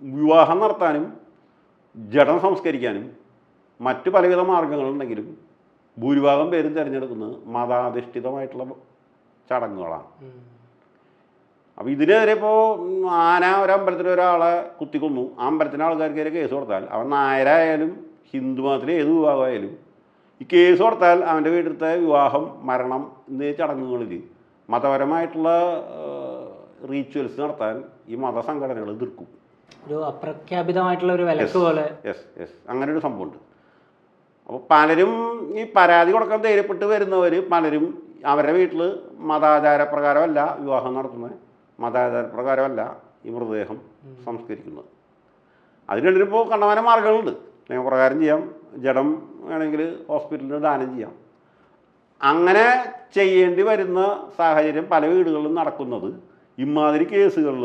വിവാഹം നടത്താനും ജഡം സംസ്കരിക്കാനും മറ്റു പലവിധ മാർഗങ്ങളുണ്ടെങ്കിലും ഭൂരിഭാഗം പേരും തിരഞ്ഞെടുക്കുന്നത് മതാധിഷ്ഠിതമായിട്ടുള്ള ചടങ്ങുകളാണ്. അപ്പോൾ ഇതിനെതിരെ ഇപ്പോൾ ആന ഒരമ്പലത്തിൽ ഒരാളെ കുത്തിക്കൊന്നു, ആ അമ്പലത്തിൻ്റെ ആൾക്കാർക്കെതിരെ കേസ് കൊടുത്താൽ അവൻ നായരായാലും ഹിന്ദു മതത്തിലെ ഏത് വിഭാഗമായാലും ഈ കേസ് കൊടുത്താൽ അവൻ്റെ വീട്ടിലത്തെ വിവാഹം മരണം എന്നീ ചടങ്ങുകളിൽ മതപരമായിട്ടുള്ള റീച്വൽസ് നടത്താൻ ഈ മതസംഘടനകൾ എതിർക്കും. ഒരു അപ്രഖ്യാപിതമായിട്ടുള്ള ഒരു വിലക്ക് പോലെ. അങ്ങനെ ഒരു സംഭവമുണ്ട്. അപ്പോൾ പലരും ഈ പരാതി കൊടുക്കാൻ ധൈര്യപ്പെട്ട് വരുന്നവർ പലരും അവരുടെ വീട്ടിൽ മതാചാരപ്രകാരമല്ല വിവാഹം നടത്തുന്നത്, മതാചാരപ്രകാരമല്ല ഈ മൃതദേഹം സംസ്കരിക്കുന്നത്. അതിനെതിരിപ്പോൾ കണ്ടമാന മാർഗങ്ങളുണ്ട്. നിയമപ്രകാരം ചെയ്യാം, ജഡം വേണമെങ്കിൽ ഹോസ്പിറ്റലിൽ ദാനം ചെയ്യാം. അങ്ങനെ ചെയ്യേണ്ടി വരുന്ന സാഹചര്യം പല വീടുകളിലും നടക്കുന്നത് ഇമാതിരി കേസുകളിൽ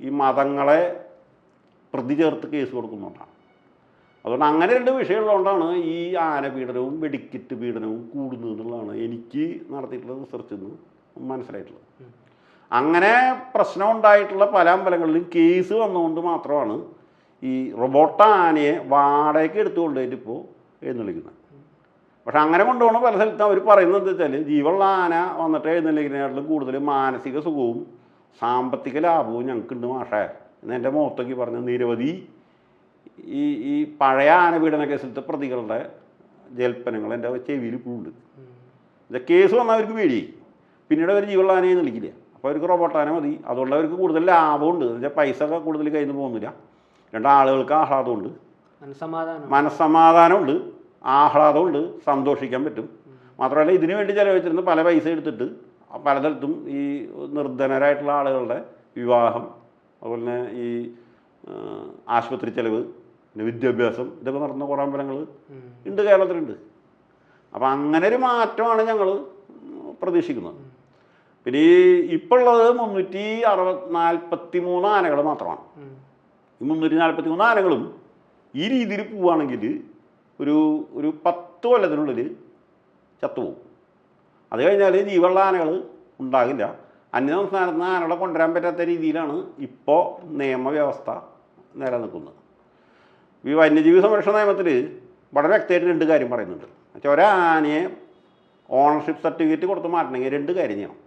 ഈ മതങ്ങളെ പ്രതി ചേർത്ത് കേസ് കൊടുക്കുന്നുണ്ടാണ്. അതുകൊണ്ട് അങ്ങനെ 2 വിഷയമുള്ളതുകൊണ്ടാണ് ഈ ആനപീഡനവും വെടിക്കെട്ട് പീഡനവും കൂടുന്നത് എന്നുള്ളതാണ് എനിക്ക് നടത്തിയിട്ടുള്ള റിസർച്ചിൽ നിന്ന് മനസ്സിലായിട്ടുള്ളത്. അങ്ങനെ പ്രശ്നം ഉണ്ടായിട്ടുള്ള പല അമ്പലങ്ങളിലും കേസ് വന്നുകൊണ്ട് മാത്രമാണ് ഈ റോബോട്ട് ആനയെ വാടകയ്ക്ക് എടുത്തുകൊണ്ടുപോയിട്ട് ഇപ്പോൾ എഴുന്നള്ളിക്കുന്നത്. പക്ഷെ അങ്ങനെ കൊണ്ടുപോകണ പല സ്ഥലത്തും അവർ പറയുന്നത് എന്താ വെച്ചാൽ ജീവനുള്ള ആന വന്നിട്ട് എഴുന്നള്ളിക്കുന്നതിനാട്ടിലും കൂടുതൽ മാനസിക സുഖവും സാമ്പത്തിക ലാഭവും ഞങ്ങൾക്കുണ്ട് മാഷേ എന്ന് എൻ്റെ മുഖത്തേക്ക് പറഞ്ഞ നിരവധി ഈ പഴയ ആനപീഡന കേസിലത്തെ പ്രതികളുടെ ജൽപ്പനങ്ങൾ എൻ്റെ ചെവിയിൽ ഇപ്പോഴുണ്ട്. കേസ് വന്നാൽ അവർക്ക് പേടിയായി, പിന്നീട് അവർ ജീവനുള്ള ആനയെ നിൽക്കില്ല. അപ്പോൾ അവർക്ക് റോബോട്ടാന മതി. അതുകൊണ്ട് അവർക്ക് കൂടുതൽ ലാഭമുണ്ട്. എന്നുവെച്ചാൽ പൈസ ഒക്കെ കൂടുതൽ കയ്യിൽ നിന്ന് പോകുന്നില്ല. ആളുകൾക്ക് ആഹ്ലാദമുണ്ട്, മനസ്സമാധാനമുണ്ട്, ആഹ്ലാദമുണ്ട്, സന്തോഷിക്കാൻ പറ്റും. മാത്രമല്ല ഇതിനു വേണ്ടി ചിലവഴിച്ചിരുന്ന പല പൈസ എടുത്തിട്ട് പല സ്ഥലത്തും ഈ നിർധനരായിട്ടുള്ള ആളുകളുടെ വിവാഹം, അതുപോലെ തന്നെ ഈ ആശുപത്രി ചെലവ്, പിന്നെ വിദ്യാഭ്യാസം, ഇതൊക്കെ നടത്തുന്ന കുറേ അമ്പലങ്ങൾ ഉണ്ട്, കേരളത്തിലുണ്ട്. അപ്പം അങ്ങനെ ഒരു മാറ്റമാണ് ഞങ്ങൾ പ്രതീക്ഷിക്കുന്നത്. പിന്നെ ഇപ്പോൾ ഉള്ളത് 343 ആനകൾ മാത്രമാണ്. ഈ 343 ആനകളും ഈ രീതിയിൽ പോവുകയാണെങ്കിൽ ഒരു 10 കൊല്ലത്തിനുള്ളിൽ ചത്തുപോകും. അത് കഴിഞ്ഞാൽ ജീവനുള്ള ആനകൾ ഉണ്ടാകില്ല. അന്യസംസ്ഥാനത്ത് നിന്ന് ആനകളെ കൊണ്ടുവരാൻ പറ്റാത്ത രീതിയിലാണ് ഇപ്പോൾ നിയമവ്യവസ്ഥ നിലനിൽക്കുന്നത്. ഈ വന്യജീവി സംരക്ഷണ നിയമത്തിൽ വളരെ വ്യക്തമായിട്ട് 2 കാര്യം പറയുന്നുണ്ട്. എന്നുവെച്ചാൽ ഒരാനയെ ഓണർഷിപ്പ് സർട്ടിഫിക്കറ്റ് കൊടുത്ത് മാറ്റണമെങ്കിൽ 2 കാര്യം ചെയ്യണം.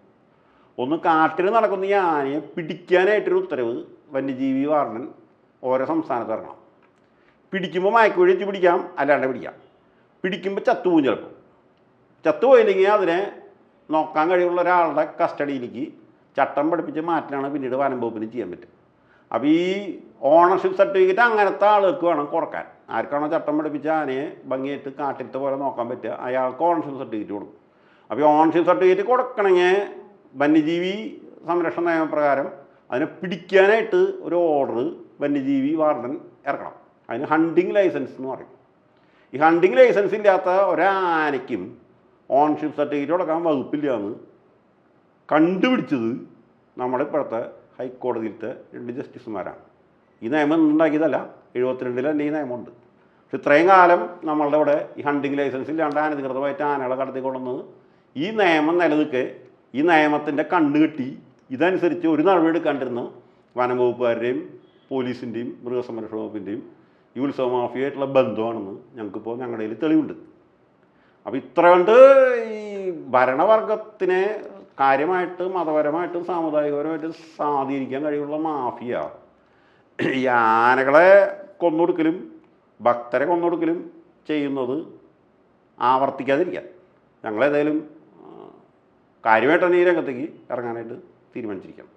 ഒന്ന്, കാട്ടിൽ നടക്കുന്ന ഈ ആനയെ പിടിക്കാനായിട്ടൊരു ഉത്തരവ് വന്യജീവി വാർഡൻ ഓരോ സംസ്ഥാനത്ത് ഇറങ്ങണം. പിടിക്കുമ്പോൾ മയക്കുവഴി വെച്ച് പിടിക്കാം, അല്ലാണ്ട് പിടിക്കാം. പിടിക്കുമ്പോൾ ചത്തുപോകും. ചിലപ്പോൾ ചത്തുപോയില്ലെങ്കിൽ അതിനെ നോക്കാൻ കഴിവുള്ള ഒരാളുടെ കസ്റ്റഡിയിലേക്ക് ചട്ടം പഠിപ്പിച്ച് മാറ്റാനാണ് പിന്നീട് വനം വകുപ്പിന് ചെയ്യാൻ പറ്റും. അപ്പോൾ ഈ ഓണർഷിപ്പ് സർട്ടിഫിക്കറ്റ് അങ്ങനത്തെ ആളുകൾക്ക് വേണം കുറക്കാൻ. ആർക്കാണോ ചട്ടം പഠിപ്പിച്ച ആനയെ ഭംഗിയായിട്ട് കാട്ടിലത്തെ പോലെ നോക്കാൻ പറ്റുക, അയാൾക്ക് ഓണർഷിപ്പ് സർട്ടിഫിക്കറ്റ് കൊടുക്കും. അപ്പോൾ ഈ ഓണർഷിപ്പ് സർട്ടിഫിക്കറ്റ് കൊടുക്കണമെങ്കിൽ വന്യജീവി സംരക്ഷണ നിയമപ്രകാരം അതിനെ പിടിക്കാനായിട്ട് ഒരു ഓർഡർ വന്യജീവി വാർഡൻ ഇറക്കണം. അതിന് ഹണ്ടിങ് ലൈസൻസ് എന്ന് പറയും. ഈ ഹണ്ടിങ് ലൈസൻസ് ഇല്ലാത്ത ഒരാനയ്ക്കും ഓണർഷിപ്പ് സർട്ടിഫിക്കറ്റ് കൊടുക്കാൻ വകുപ്പില്ല എന്ന് കണ്ടുപിടിച്ചത് നമ്മുടെ ഇപ്പോഴത്തെ ഹൈക്കോടതിയിലത്തെ 2 ജസ്റ്റിസുമാരാണ്. ഈ നിയമം ഉണ്ടാക്കിയതല്ല, 72 തന്നെ ഈ നിയമമുണ്ട്. പക്ഷെ ഇത്രയും കാലം നമ്മളുടെ ഇവിടെ ഈ ഹണ്ടിങ് ലൈസൻസ് ഇല്ലാണ്ട് അനധികൃതമായിട്ട് ആനകളെ കടത്തിക്കൊള്ളുന്നത് ഈ നിയമം നിലനിൽക്കെ ഈ നിയമത്തിൻ്റെ കണ്ണുകെട്ടി ഇതനുസരിച്ച് ഒരു നടപടി എടുക്കാണ്ടിരുന്ന വനം വകുപ്പുകാരുടെയും പോലീസിൻ്റെയും മൃഗസംരക്ഷണ വകുപ്പിൻ്റെയും ഈ ഉത്സവ മാഫിയായിട്ടുള്ള ബന്ധമാണെന്ന് ഞങ്ങൾക്കിപ്പോൾ ഞങ്ങളുടെ കയ്യിൽ തെളിവുണ്ട്. അപ്പോൾ ഇത്ര കണ്ട് ഈ ഭരണവർഗത്തിനെ കാര്യമായിട്ട് മതപരമായിട്ടും സാമുദായികപരമായിട്ടും സ്വാധീനിക്കാൻ കഴിവുള്ള മാഫിയ ഈ ആനകളെ കൊന്നൊടുക്കലും ഭക്തരെ കൊന്നൊടുക്കലും ചെയ്യുന്നത് ആവർത്തിക്കാതിരിക്കാൻ ഞങ്ങളേതായാലും കാര്യമായിട്ടാണ് ഈ രംഗത്തേക്ക് ഇറങ്ങാനായിട്ട് തീരുമാനിച്ചിരിക്കണം.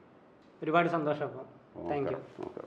ഒരുപാട് സന്തോഷം. Thank you. ഓക്കെ.